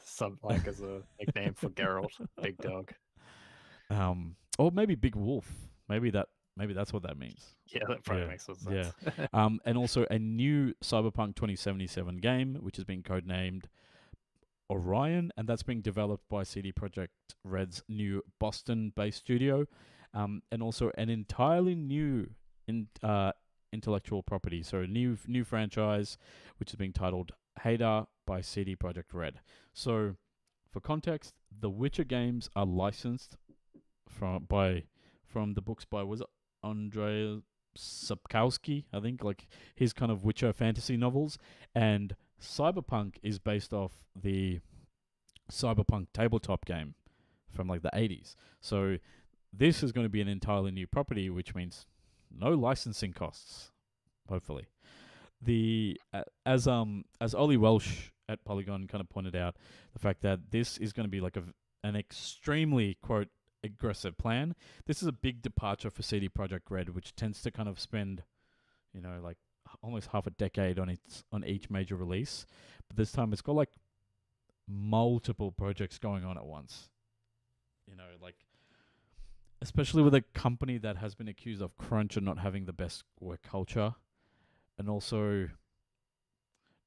nickname for Geralt, Big Dog. Or maybe Big Wolf. Maybe that's what that means. Yeah, that probably Yeah, makes some yeah. sense. And also a new Cyberpunk 2077 game, which has been codenamed Orion, and that's being developed by CD Projekt Red's new Boston-based studio, and also an entirely new intellectual property. So a new franchise, which is being titled Hadar by CD Projekt Red. So, for context, the Witcher games are licensed from the books by, was it Andrzej Sapkowski, I think, like his kind of Witcher fantasy novels, and Cyberpunk is based off the Cyberpunk tabletop game from like the 80s. So this is going to be an entirely new property, which means no licensing costs, hopefully. The as Ollie Welsh at Polygon kind of pointed out, the fact that this is going to be like an extremely quote aggressive plan. This is a big departure for CD Projekt Red, which tends to kind of spend, like almost half a decade on each major release. But this time it's got like multiple projects going on at once. Like especially with a company that has been accused of crunch and not having the best work culture, and also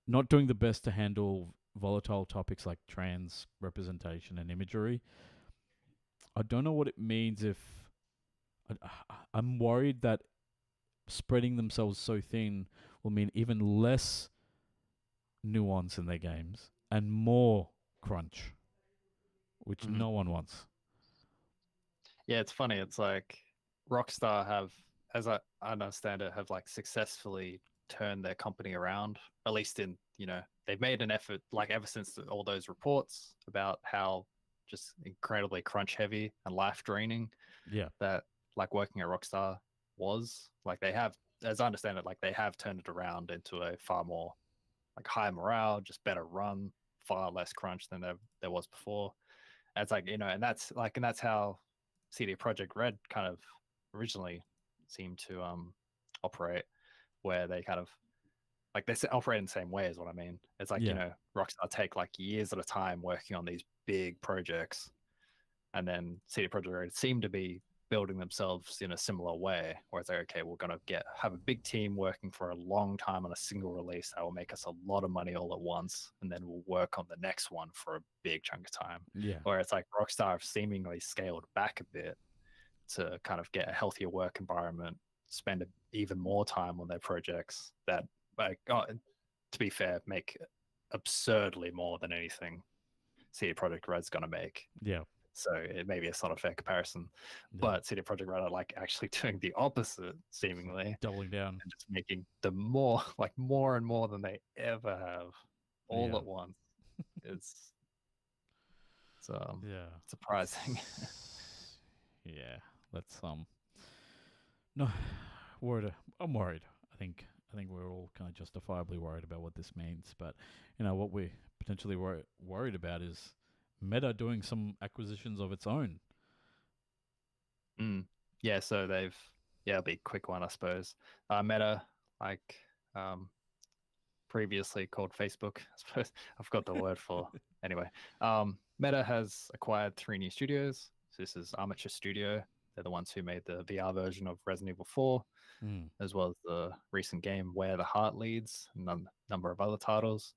not doing the best to handle volatile topics like trans representation and imagery. I don't know what it means if I'm worried that spreading themselves so thin will mean even less nuance in their games and more crunch, which Mhm. no one wants. Yeah, it's funny. It's like Rockstar have, as I understand it, have like successfully turned their company around. At least they've made an effort, like ever since all those reports about how just incredibly crunch heavy and life draining Yeah. that like working at Rockstar was. Like they have, as I understand it, like they have turned it around into a far more like high morale, just better run, far less crunch than there was before. And it's like, and that's how CD Projekt Red kind of originally seemed to operate, where they kind of like they operate in the same way, is what I mean. It's like, Yeah. Rockstar take like years at a time working on these big projects, and then CD Projekt Red seem to be building themselves in a similar way, where it's like, okay, we're gonna have a big team working for a long time on a single release that will make us a lot of money all at once, and then we'll work on the next one for a big chunk of time. Yeah. Where it's like Rockstar have seemingly scaled back a bit to kind of get a healthier work environment, spend even more time on their projects that, like, to be fair, make absurdly more than anything CD Projekt Red's gonna make. Yeah. So maybe it's not a fair comparison, Yeah. but CD Projekt Red are like actually doing the opposite, seemingly, Doubling down. and just making the more and more than they ever have, all Yeah. at once. It's Yeah. surprising. Yeah. Let's no worried. I'm worried. I think we're all kind of justifiably worried about what this means, but what we're potentially worried about is Meta doing some acquisitions of its own. Yeah, so it'll be a quick one, I suppose. Meta, like previously called Facebook, I suppose. I forgot the word for. Anyway, Meta has acquired 3 new studios. So this is Armature Studio. They're the ones who made the VR version of Resident Evil 4, as well as the recent game Where the Heart Leads, and a number of other titles.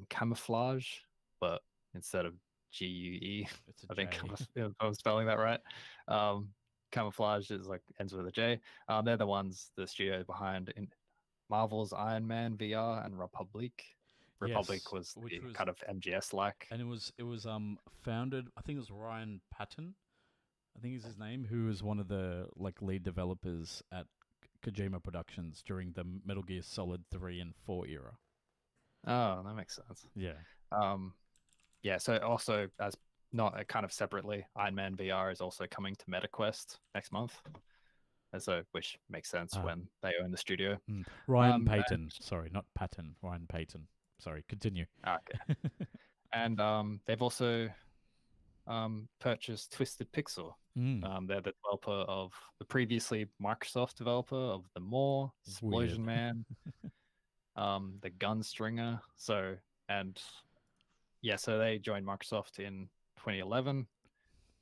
Camouflage, but instead of GUE, It's a I think J. if I'm spelling that right. Camouflage is like ends with a J. They're the studio behind in Marvel's Iron Man VR and Republic. Republic Yes, was which the was, kind of MGS like. and it was founded. I think it was Ryan Patton. I think is his name, who was one of the like lead developers at Kojima Productions during the Metal Gear Solid 3 and 4 era. Oh, that makes sense. Yeah. Yeah. So also, as not kind of separately, Iron Man VR is also coming to MetaQuest next month. And so, which makes sense when they own the studio. Ryan Payton. Sorry, not Patton. Ryan Payton. Sorry, continue. Okay. And they've also purchased Twisted Pixel. They're the developer of the previously Microsoft developer of The Maw, Explosion Man, the Gunstringer. So they joined Microsoft in 2011.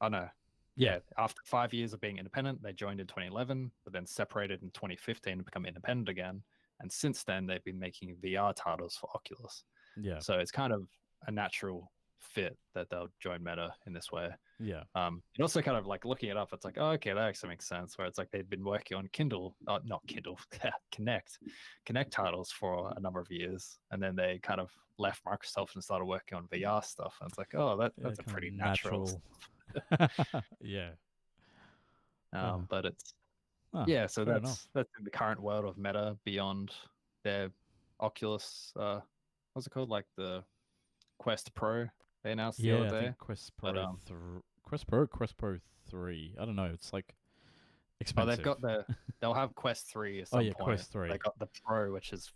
Oh no, yeah, after 5 years of being independent, they joined in 2011, but then separated in 2015 and become independent again. And since then, they've been making VR titles for Oculus. Yeah. So it's kind of a natural fit that they'll join Meta in this way. Yeah. And also kind of like looking it up, it's like, oh, okay, that actually makes sense. Where it's like they've been working on not Kindle, Connect titles for a number of years, and then they kind of left Microsoft and started working on VR stuff. And it's like, oh, that's a kind of pretty natural. Yeah. But it's Ah, so fair that's in the current world of Meta beyond their Oculus. What's it called? Like the Quest Pro they announced the Yeah, other I day. think Quest Pro, But, Quest Pro 3. I don't know. It's like oh, expensive. they'll have Quest 3 at some point. Quest 3. They got the Pro, which is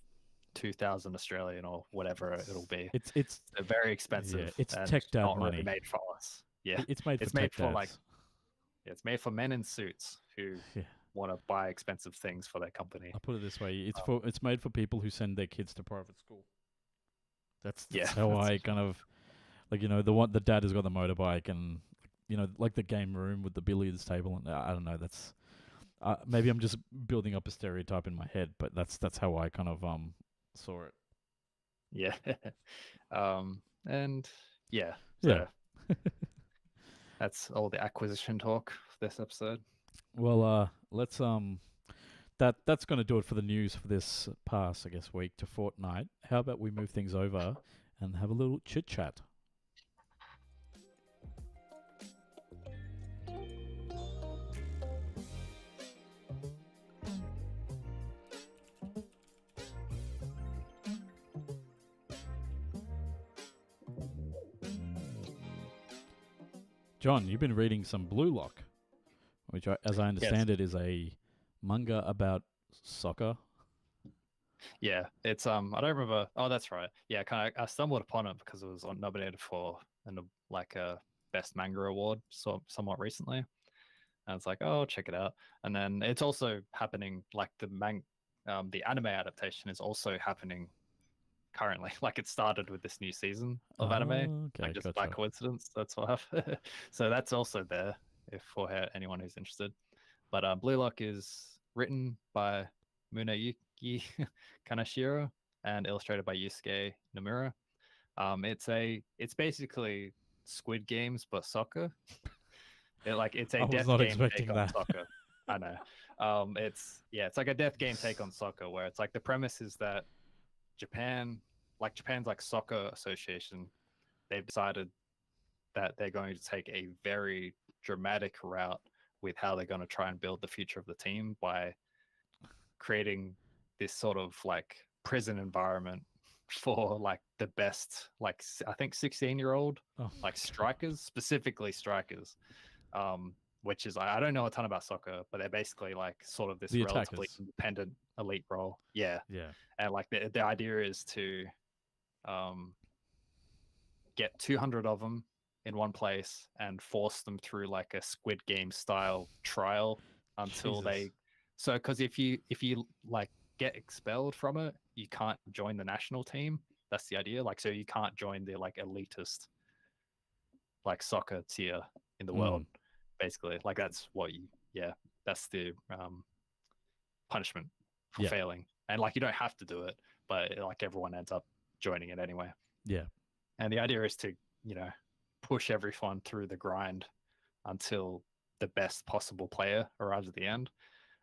2,000 Australian or whatever it'll be. It's They're very expensive. Yeah, it's and tech dad not money. Really made for us. Yeah, it's made for it's tech made for dads. like it's made for men in suits who want to buy expensive things for their company. I'll put it this way: it's made for people who send their kids to private school. That's how I kind of like, the dad has got the motorbike and like the game room with the billiards table, and I don't know, that's maybe I'm just building up a stereotype in my head, but that's how I kind of saw it. Yeah. And yeah. That's all the acquisition talk for this episode. Well, let's that's going to do it for the news for this past, I guess, week to fortnight. How about we move things over and have a little chit chat? John, you've been reading some Blue Lock, which, as I understand it, is a manga about soccer. Yeah, it's I don't remember. Oh, that's right. Yeah, I stumbled upon it because it was nominated for a best manga award somewhat recently, and it's like, oh, check it out. And then it's also happening, like the anime adaptation is also happening currently. Like it started with this new season of anime, Okay, just by coincidence. That's what happened. So that's also there for anyone who's interested. But Blue Lock is written by Muneyuki Kaneshiro and illustrated by Yusuke Nomura. It's basically Squid Games but soccer. It's a death game take on soccer. I know. It's like a death game take on soccer, where it's like the premise is that Japan's like soccer association, they've decided that they're going to take a very dramatic route with how they're going to try and build the future of the team by creating this sort of like prison environment for like the best, like I think 16-year-old like strikers, specifically strikers, which is, I don't know a ton about soccer, but they're basically like sort of this relatively independent elite role. Yeah. And like the idea is to get 200 of them in one place and force them through like a Squid Game style trial until because if you like get expelled from it, you can't join the national team. That's the idea. Like, so you can't join the like elitist like soccer tier in the world, basically. Like that's that's the punishment for failing. And like you don't have to do it, but like everyone ends up joining it anyway. Yeah. And the idea is to, push everyone through the grind until the best possible player arrives at the end.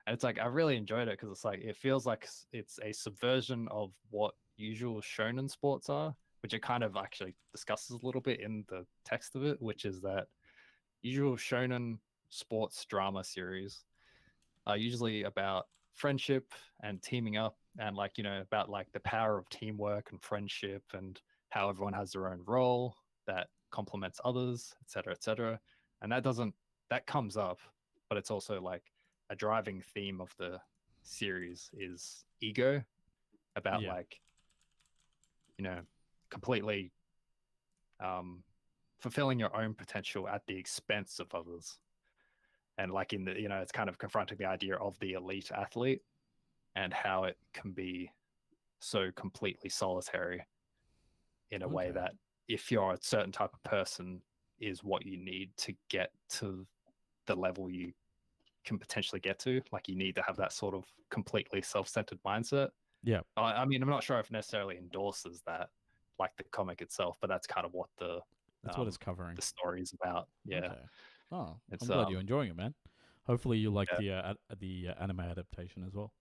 And it's like, I really enjoyed it because it's like, it feels like it's a subversion of what usual shonen sports are, which it kind of actually discusses a little bit in the text of it, which is that usual shonen sports drama series are usually about friendship and teaming up and like, about like the power of teamwork and friendship and how everyone has their own role that complements others, etc., etc. And that comes up, but it's also like a driving theme of the series is ego, about like, completely fulfilling your own potential at the expense of others. And like in the, it's kind of confronting the idea of the elite athlete and how it can be so completely solitary in a way that if you're a certain type of person is what you need to get to the level you can potentially get to. Like you need to have that sort of completely self-centered mindset. Yeah. I mean, I'm not sure if it necessarily endorses that, like the comic itself, but that's kind of what That's what it's covering. the story is about. Yeah. Okay. Oh, It's, I'm glad you're enjoying it, man. Hopefully you like yeah. the anime adaptation as well.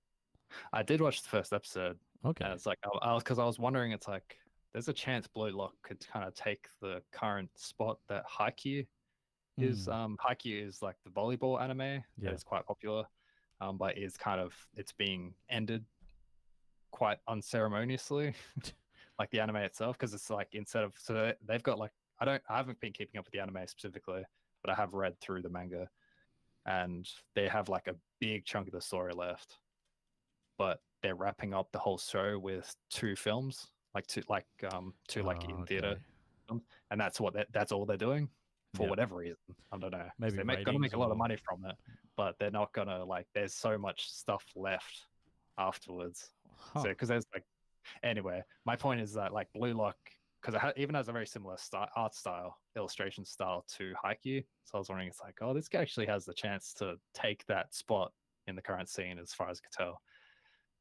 I did watch the first episode, Okay. and it's like because I was wondering, it's like there's a chance Blue Lock could kind of take the current spot that Haikyuu is. Haikyuu is like the volleyball anime that is quite popular, but is kind of it's being ended quite unceremoniously, like the anime itself, because it's like instead of they've got like I haven't been keeping up with the anime specifically, but I have read through the manga, and they have like a big chunk of the story left, but they're wrapping up the whole show with two films, like two in theater films, and that's all they're doing for whatever reason. I don't know. Maybe they're gonna make a lot of money from it, but they're not gonna like. There's so much stuff left afterwards. So because there's like anyway, my point is that like Blue Lock, because it even has a very similar art style, illustration style to Haikyuu. So I was wondering, it's like, oh, this guy actually has the chance to take that spot in the current scene, as far as I could tell.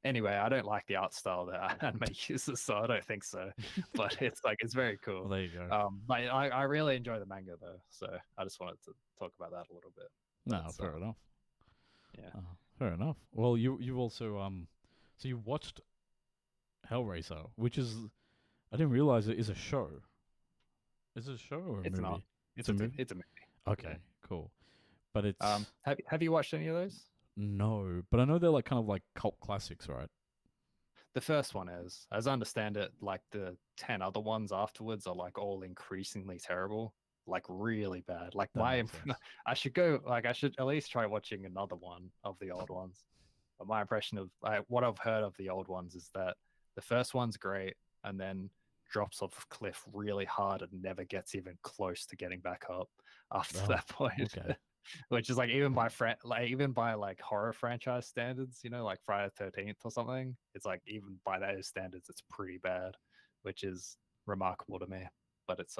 Anyway, I don't like the art style that anime uses, so I don't think so. But it's like it's very cool. Well, there you go. But I really enjoy the manga though, so I just wanted to talk about that a little bit. No, fair enough. Yeah, fair enough. Well, you also so you watched Hellraiser, which is I didn't realize it is a show. Is it a show or a movie? Not. It's a movie. It's a movie. Okay, cool. But it's have you watched any of those? No, but I know they're like kind of like cult classics, right? The first one is, as I understand it, like the 10 other ones afterwards are like all increasingly terrible, like really bad. Like I should at least try watching another one of the old ones. But my impression of what I've heard of the old ones is that the first one's great and then drops off a cliff really hard and never gets even close to getting back up after that point. Okay. Which is like even by horror franchise standards, like Friday the 13th or something, it's like even by those standards, it's pretty bad, which is remarkable to me. But it's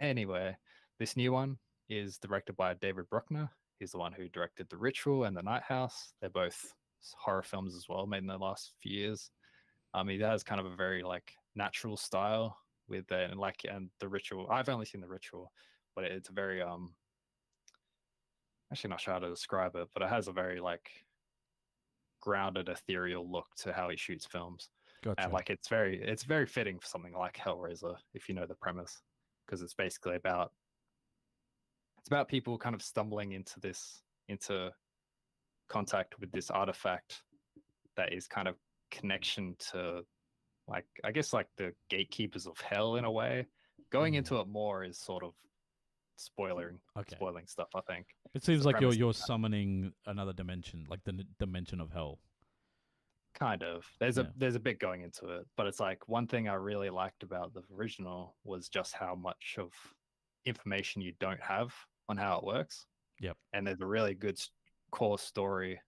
anyway, this new one is directed by David Bruckner. He's the one who directed The Ritual and The Night House. They're both horror films as well, made in the last few years. He has kind of a very like natural style with and The Ritual. I've only seen The Ritual, but it's a very actually not sure how to describe it, but it has a very like grounded, ethereal look to how he shoots films. Gotcha. And like it's very fitting for something like Hellraiser, if you know the premise, because it's basically about people kind of stumbling into contact with this artifact that is kind of connection to like I guess like the gatekeepers of hell in a way. Going into it more is sort of spoiling stuff, I think. It seems like you're summoning another dimension, like the dimension of hell. Kind of. There's a bit going into it, but it's like one thing I really liked about the original was just how much of information you don't have on how it works. Yep. And there's a really good core story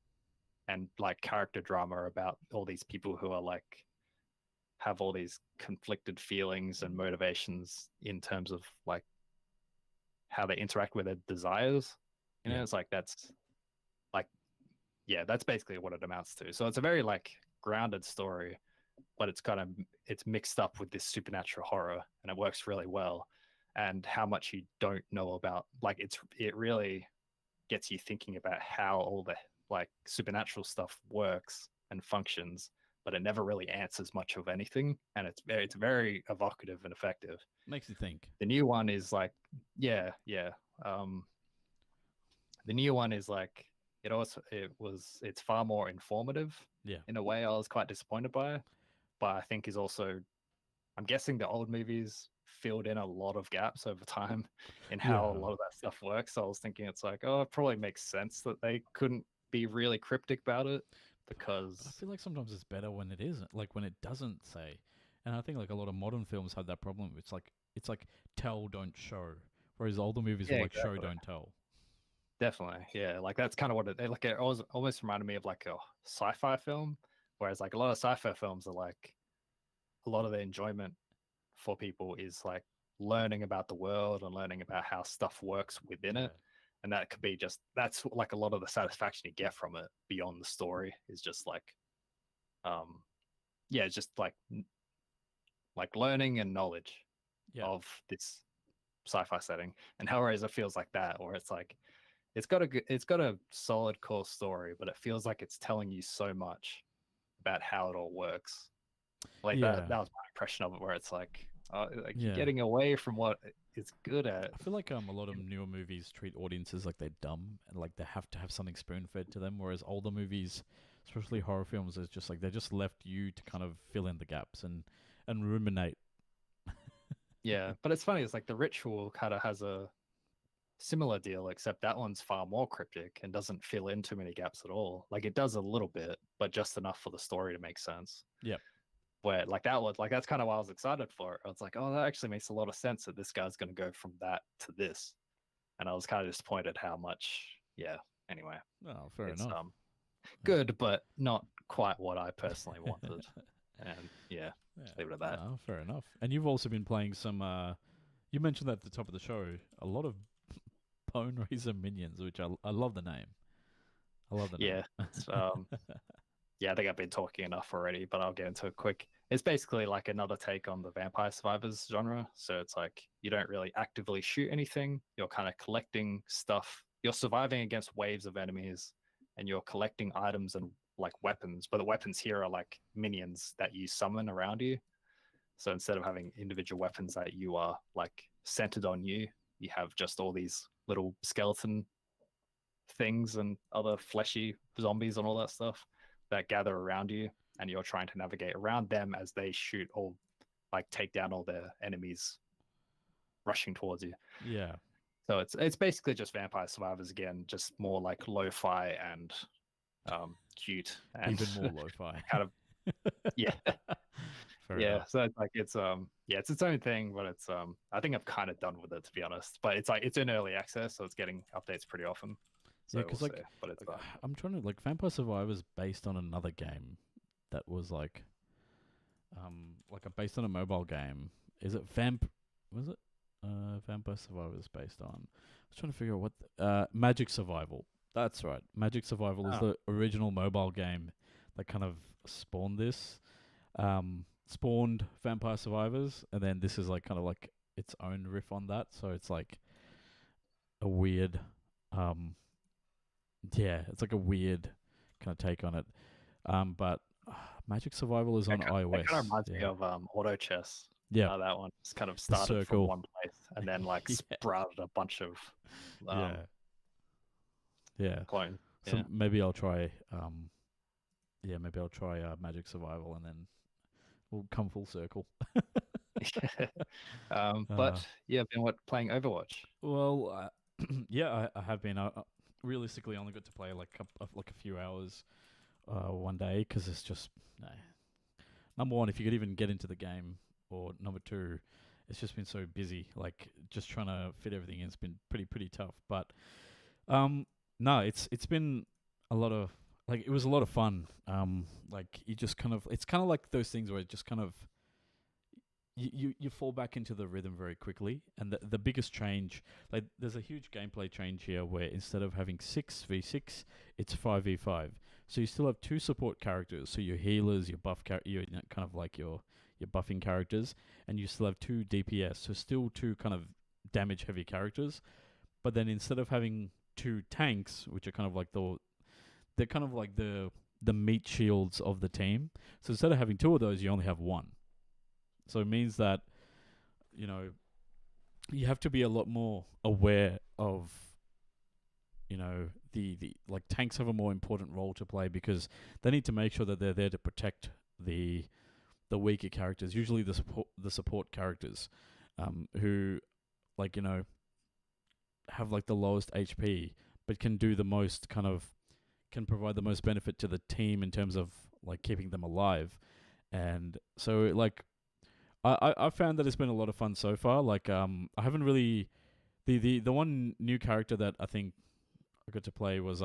and like character drama about all these people who are like have all these conflicted feelings and motivations in terms of like how they interact with their desires. It's like that's basically what it amounts to. So it's a very like grounded story, but it's mixed up with this supernatural horror, and it works really well. And how much you don't know about, like it really gets you thinking about how all the like supernatural stuff works and functions, but it never really answers much of anything, and it's very evocative and effective. Makes you think. The new one is like the new one is like it's far more informative. In a way I was quite disappointed by, but I think is also, I'm guessing the old movies filled in a lot of gaps over time in how a lot of that stuff works. So I was thinking it's like, oh, it probably makes sense that they couldn't be really cryptic about it, because I feel like sometimes it's better when it isn't, like when it doesn't say. And I think like a lot of modern films have that problem. It's like tell, don't show, whereas older movies were like show, don't tell. Definitely, yeah. Like that's kind of what it almost reminded me of like a sci-fi film, whereas like a lot of sci-fi films are like a lot of the enjoyment for people is like learning about the world and learning about how stuff works within it. And that could be that's like a lot of the satisfaction you get from it beyond the story is just like, it's just like learning and knowledge of this sci-fi setting. And Hellraiser feels like that, where it's like it's got a solid core story, but it feels like it's telling you so much about how it all works. Like that was my impression of it, where it's like, you're getting away from what it's good at. I feel like a lot of newer movies treat audiences like they're dumb and like they have to have something spoon-fed to them, whereas older movies, especially horror films, is just like they just left you to kind of fill in the gaps and ruminate. Yeah, but it's funny. It's like The Ritual kind of has a similar deal, except that one's far more cryptic and doesn't fill in too many gaps at all. Like it does a little bit, but just enough for the story to make sense. Yep. Where like that was like, that's kind of why I was excited for it. I was like, oh, that actually makes a lot of sense that this guy's going to go from that to this. And I was kind of disappointed how much. Yeah. Anyway. Oh, fair enough. Good, but not quite what I personally wanted. And yeah, leave it at that. Oh, fair enough. And you've also been playing some. You mentioned that at the top of the show, a lot of Boneraiser Minions, which I love the name. I love the name. Yeah. Yeah, I think I've been talking enough already, but I'll get into it quick. It's basically like another take on the Vampire Survivors genre. So it's like you don't really actively shoot anything. You're kind of collecting stuff. You're surviving against waves of enemies, and you're collecting items and like weapons. But the weapons here are like minions that you summon around you. So instead of having individual weapons that you are like centered on you, you have just all these little skeleton things and other fleshy zombies and all that stuff that gather around you, and you're trying to navigate around them as they shoot or like take down all their enemies rushing towards you. Yeah. So it's basically just Vampire Survivors again, just more like lo-fi and cute and even more lo-fi. Kind of yeah. Fair enough. So it's like it's its own thing, but it's I think I'm kind of done with it, to be honest. But it's like it's in early access, so it's getting updates pretty often. So yeah, because we'll like, but it's I'm trying to like Vampire Survivors based on another game that was like based on a mobile game. Is it Was it Vampire Survivors based on? I was trying to figure out what Magic Survival. That's right. Magic Survival is the original mobile game that kind of spawned this. Spawned Vampire Survivors, and then this is like kind of like its own riff on that. So it's like a weird it's like a weird kind of take on it. But Magic Survival is on iOS. It kind of reminds me of Auto Chess. Yeah. That one just kind of started from one place and then like sprouted a bunch of clones. So maybe I'll try Magic Survival, and then we'll come full circle. But yeah, I've been playing Overwatch. Well, I have been. I realistically only got to play like a few hours one day, because it's just number one, if you could even get into the game, or number two, it's just been so busy. Like just trying to fit everything in, it's been pretty tough. But no, it's been a lot of like, it was a lot of fun. Like you just kind of, it's kind of like those things where it just kind of you fall back into the rhythm very quickly. And the biggest change, like there's a huge gameplay change here where instead of having 6v6, it's 5v5. So you still have two support characters. So your healers, your buff your kind of like your buffing characters, and you still have two DPS. So still two kind of damage heavy characters. But then instead of having two tanks, which are kind of like they're kind of like the meat shields of the team. So instead of having two of those, you only have one. So it means that, you know, you have to be a lot more aware of, you know, the like tanks have a more important role to play, because they need to make sure that they're there to protect the weaker characters, usually the support characters, who, like, you know, have like the lowest HP, but can do the most can provide the most benefit to the team in terms of like keeping them alive. And so like I found that it's been a lot of fun so far. Like I haven't really the one new character that I think I got to play was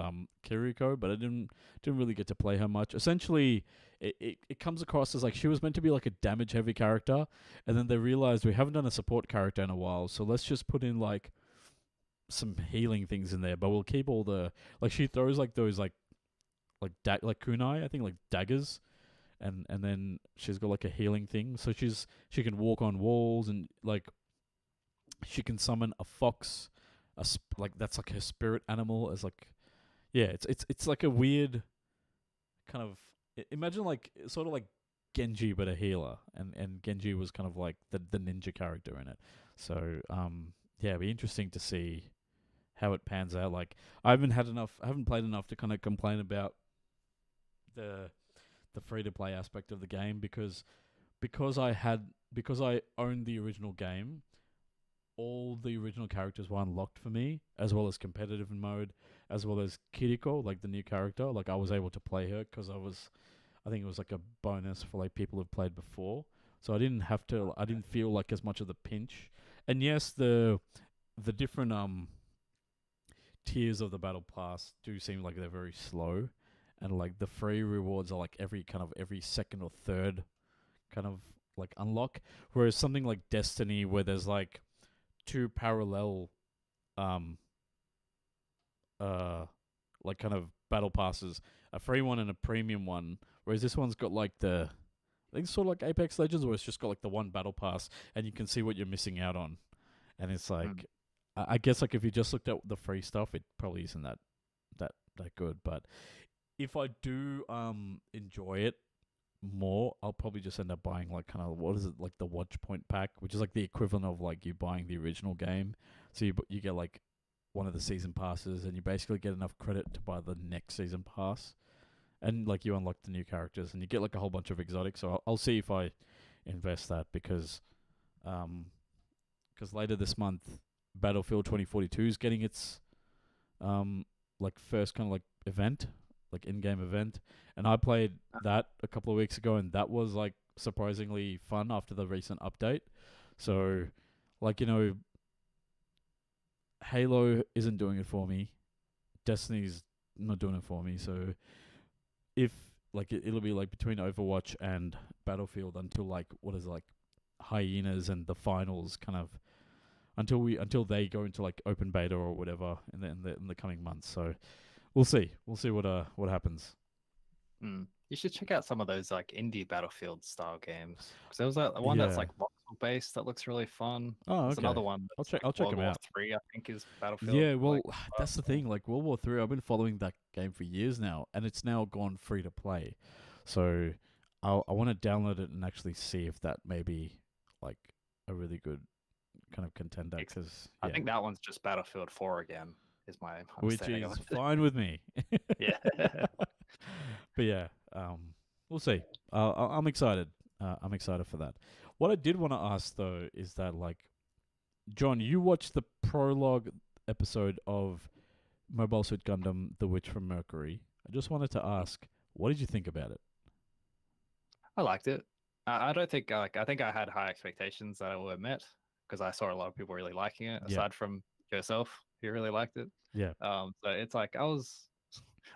Kiriko, but I didn't really get to play her much. Essentially, it comes across as like she was meant to be like a damage heavy character, and then they realized we haven't done a support character in a while, so let's just put in like some healing things in there, but we'll keep all the like she throws like those like like kunai, I think like daggers, and then she's got like a healing thing, so she can walk on walls and like she can summon a fox, like that's like her spirit animal as like yeah, it's like a weird kind of imagine like sort of like Genji but a healer, and Genji was kind of like the ninja character in it. So yeah, it'd be interesting to see how it pans out. Like I haven't played enough to kind of complain about the free to play aspect of the game because I owned the original game. All the original characters were unlocked for me, as well as competitive mode, as well as Kiriko, like the new character. Like I was able to play her because I think it was like a bonus for like people who've played before. So I didn't feel like as much of the pinch. And yes, the different tiers of the battle pass do seem like they're very slow, and like the free rewards are like every second or third kind of like unlock. Whereas something like Destiny, where there's like two parallel like kind of battle passes, a free one and a premium one, whereas this one's got like I think it's sort of like Apex Legends, where it's just got like the one battle pass and you can see what you're missing out on. And it's like I guess like if you just looked at the free stuff, it probably isn't that good. But if I do enjoy it more, I'll probably just end up buying like kind of what is it, like the Watch Point pack, which is like the equivalent of like you buying the original game. So you get like one of the season passes, and you basically get enough credit to buy the next season pass, and like you unlock the new characters, and you get like a whole bunch of exotics. So I'll see if I invest that because later this month, Battlefield 2042 is getting its like first kind of like event, like in-game event, and I played that a couple of weeks ago, and that was like surprisingly fun after the recent update. So, like Halo isn't doing it for me. Destiny's not doing it for me. So, if like it'll be like between Overwatch and Battlefield until like what is it, like Hyenas and the finals kind of until they go into like open beta or whatever in the coming months. So we'll see what happens. You should check out some of those like indie Battlefield style games. Because there was that one that's like voxel based that looks really fun. Oh, There's okay. another one. I'll check World them War out. 3, I think, is Battlefield. Yeah, well, like, that's the thing. Like World War 3, I've been following that game for years now, and it's now gone free to play. So I want to download it and actually see if that may be like a really good kind of contender. Because I think that one's just Battlefield 4 again. Is my which understanding is of it. fine with me. Yeah. But yeah, we'll see. I'm excited. I'm excited for that. What I did want to ask though is that, like, John, you watched the prologue episode of Mobile Suit Gundam: The Witch from Mercury. I just wanted to ask, what did you think about it? I liked it. I don't think I think I had high expectations that were met because I saw a lot of people really liking it. Aside from yourself, who really liked it. Yeah. So it's like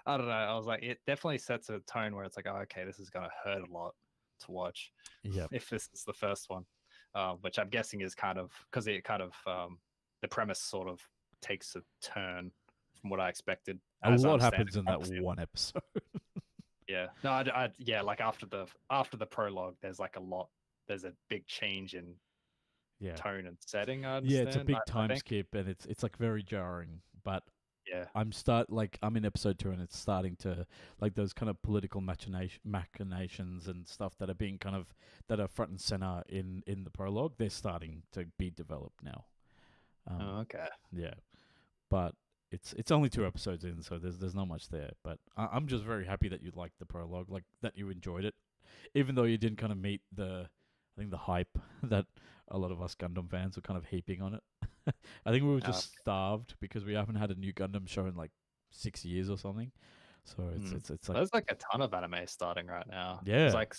I don't know. I was like, it definitely sets a tone where it's like, oh, okay, this is gonna hurt a lot to watch. Yeah. If this is the first one, which I'm guessing is kind of because it kind of the premise sort of takes a turn from what I expected. A lot happens in that one episode. Yeah. No, yeah, like after the prologue, there's like a lot. There's a big change in tone and setting. I understand. Yeah, it's a big time skip, and it's like very jarring. But yeah, I'm in episode 2, and it's starting to like those kind of political machinations and stuff that are front and center in the prologue. They're starting to be developed now. Okay. Yeah, but it's only 2 episodes in, so there's not much there. But I'm just very happy that you liked the prologue, like that you enjoyed it, even though you didn't kind of meet the hype that a lot of us Gundam fans were kind of heaping on it. I think we were just starved because we haven't had a new Gundam show in like 6 years or something. So it's like there's like a ton of anime starting right now. Yeah, it's like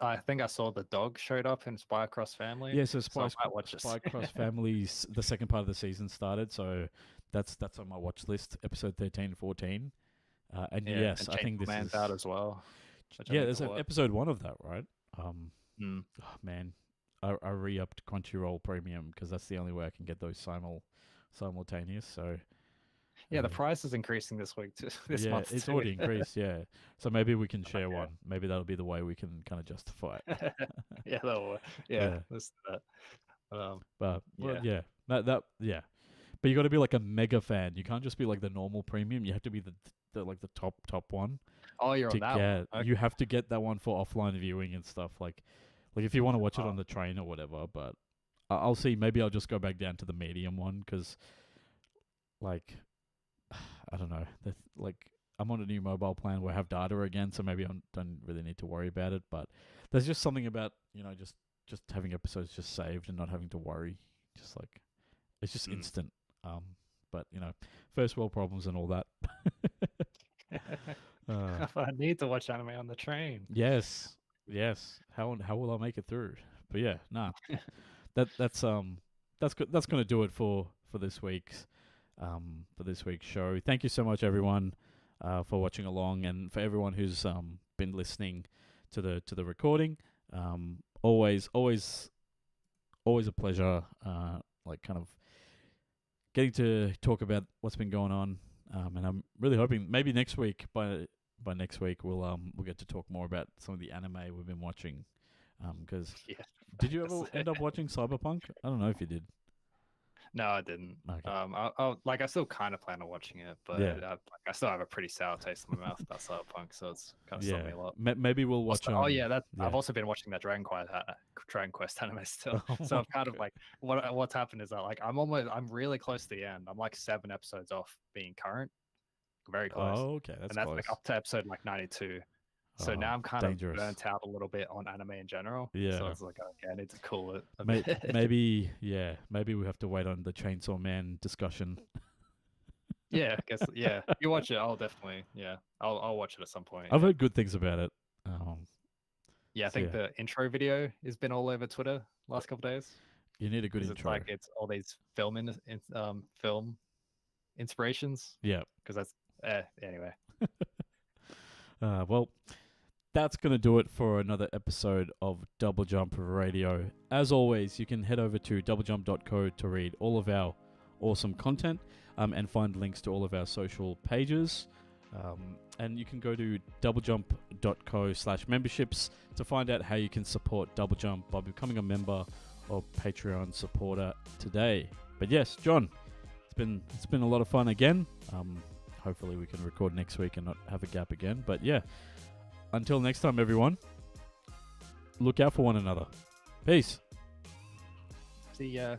I think I saw the dog showed up in Spy Cross Family. Yeah, so Spy Cross Family's the second part of the season started, so that's on my watch list. Episode 13 and 14, and yes, and I think this is out as well. Yeah, there's episode 1 of that, right? Oh man, I re-upped Crunchyroll Premium because that's the only way I can get those simultaneous. So Yeah, the price is increasing this week too. This yeah, month it's too. already increased. Yeah, so maybe we can share Okay. one. Maybe that'll be the way we can kind of justify it. Yeah, that'll, Yeah. let's do that. But well, Yeah. that yeah. But you got to be like a mega fan. You can't just be like the normal premium. You have to be the like the top one Oh, you're to on that get. one. Okay. You have to get that one for offline viewing and stuff. Like if you want to watch it on the train or whatever. But I'll see. Maybe I'll just go back down to the medium one because, like, I don't know. Like I'm on a new mobile plan where I have data again, so maybe I don't really need to worry about it. But there's just something about just having episodes just saved and not having to worry. Just like it's just instant. But first world problems and all that. I need to watch anime on the train. Yes. How will I make it through? But yeah, nah. That's gonna do it for this week's show. Thank you so much, everyone, for watching along, and for everyone who's been listening to the recording. Always a pleasure. Like kind of getting to talk about what's been going on, and I'm really hoping maybe next week by next week we'll get to talk more about some of the anime we've been watching. Because did you ever end up watching Cyberpunk? I don't know if you did. No, I didn't. Okay. I still kind of plan on watching it, but I still have a pretty sour taste in my mouth about Cyberpunk, so it's kind of stopped me a lot. Maybe we'll watch. I've also been watching that Dragon Quest anime still. So I'm kind of like, what's happened is that like I'm really close to the end. I'm like 7 episodes off being current, very close. Oh, okay, that's close. like up to episode like 92. So now I'm kind dangerous. of burnt out a little bit on anime in general. Yeah. So it's like, okay, I need to cool it a bit. Maybe we have to wait on the Chainsaw Man discussion. Yeah, I guess. Yeah, you watch it. I'll definitely. Yeah, I'll watch it at some point. I've heard good things about it. Yeah, I think the intro video has been all over Twitter last couple of days. You need a good intro. It's all these film inspirations. Yeah, because that's anyway. Well, that's going to do it for another episode of Double Jump Radio. As always, you can head over to doublejump.co to read all of our awesome content and find links to all of our social pages. And you can go to doublejump.co/memberships to find out how you can support Double Jump by becoming a member or Patreon supporter today. But yes, John, it's been a lot of fun again. Hopefully we can record next week and not have a gap again. But yeah, until next time, everyone, look out for one another. Peace. See ya.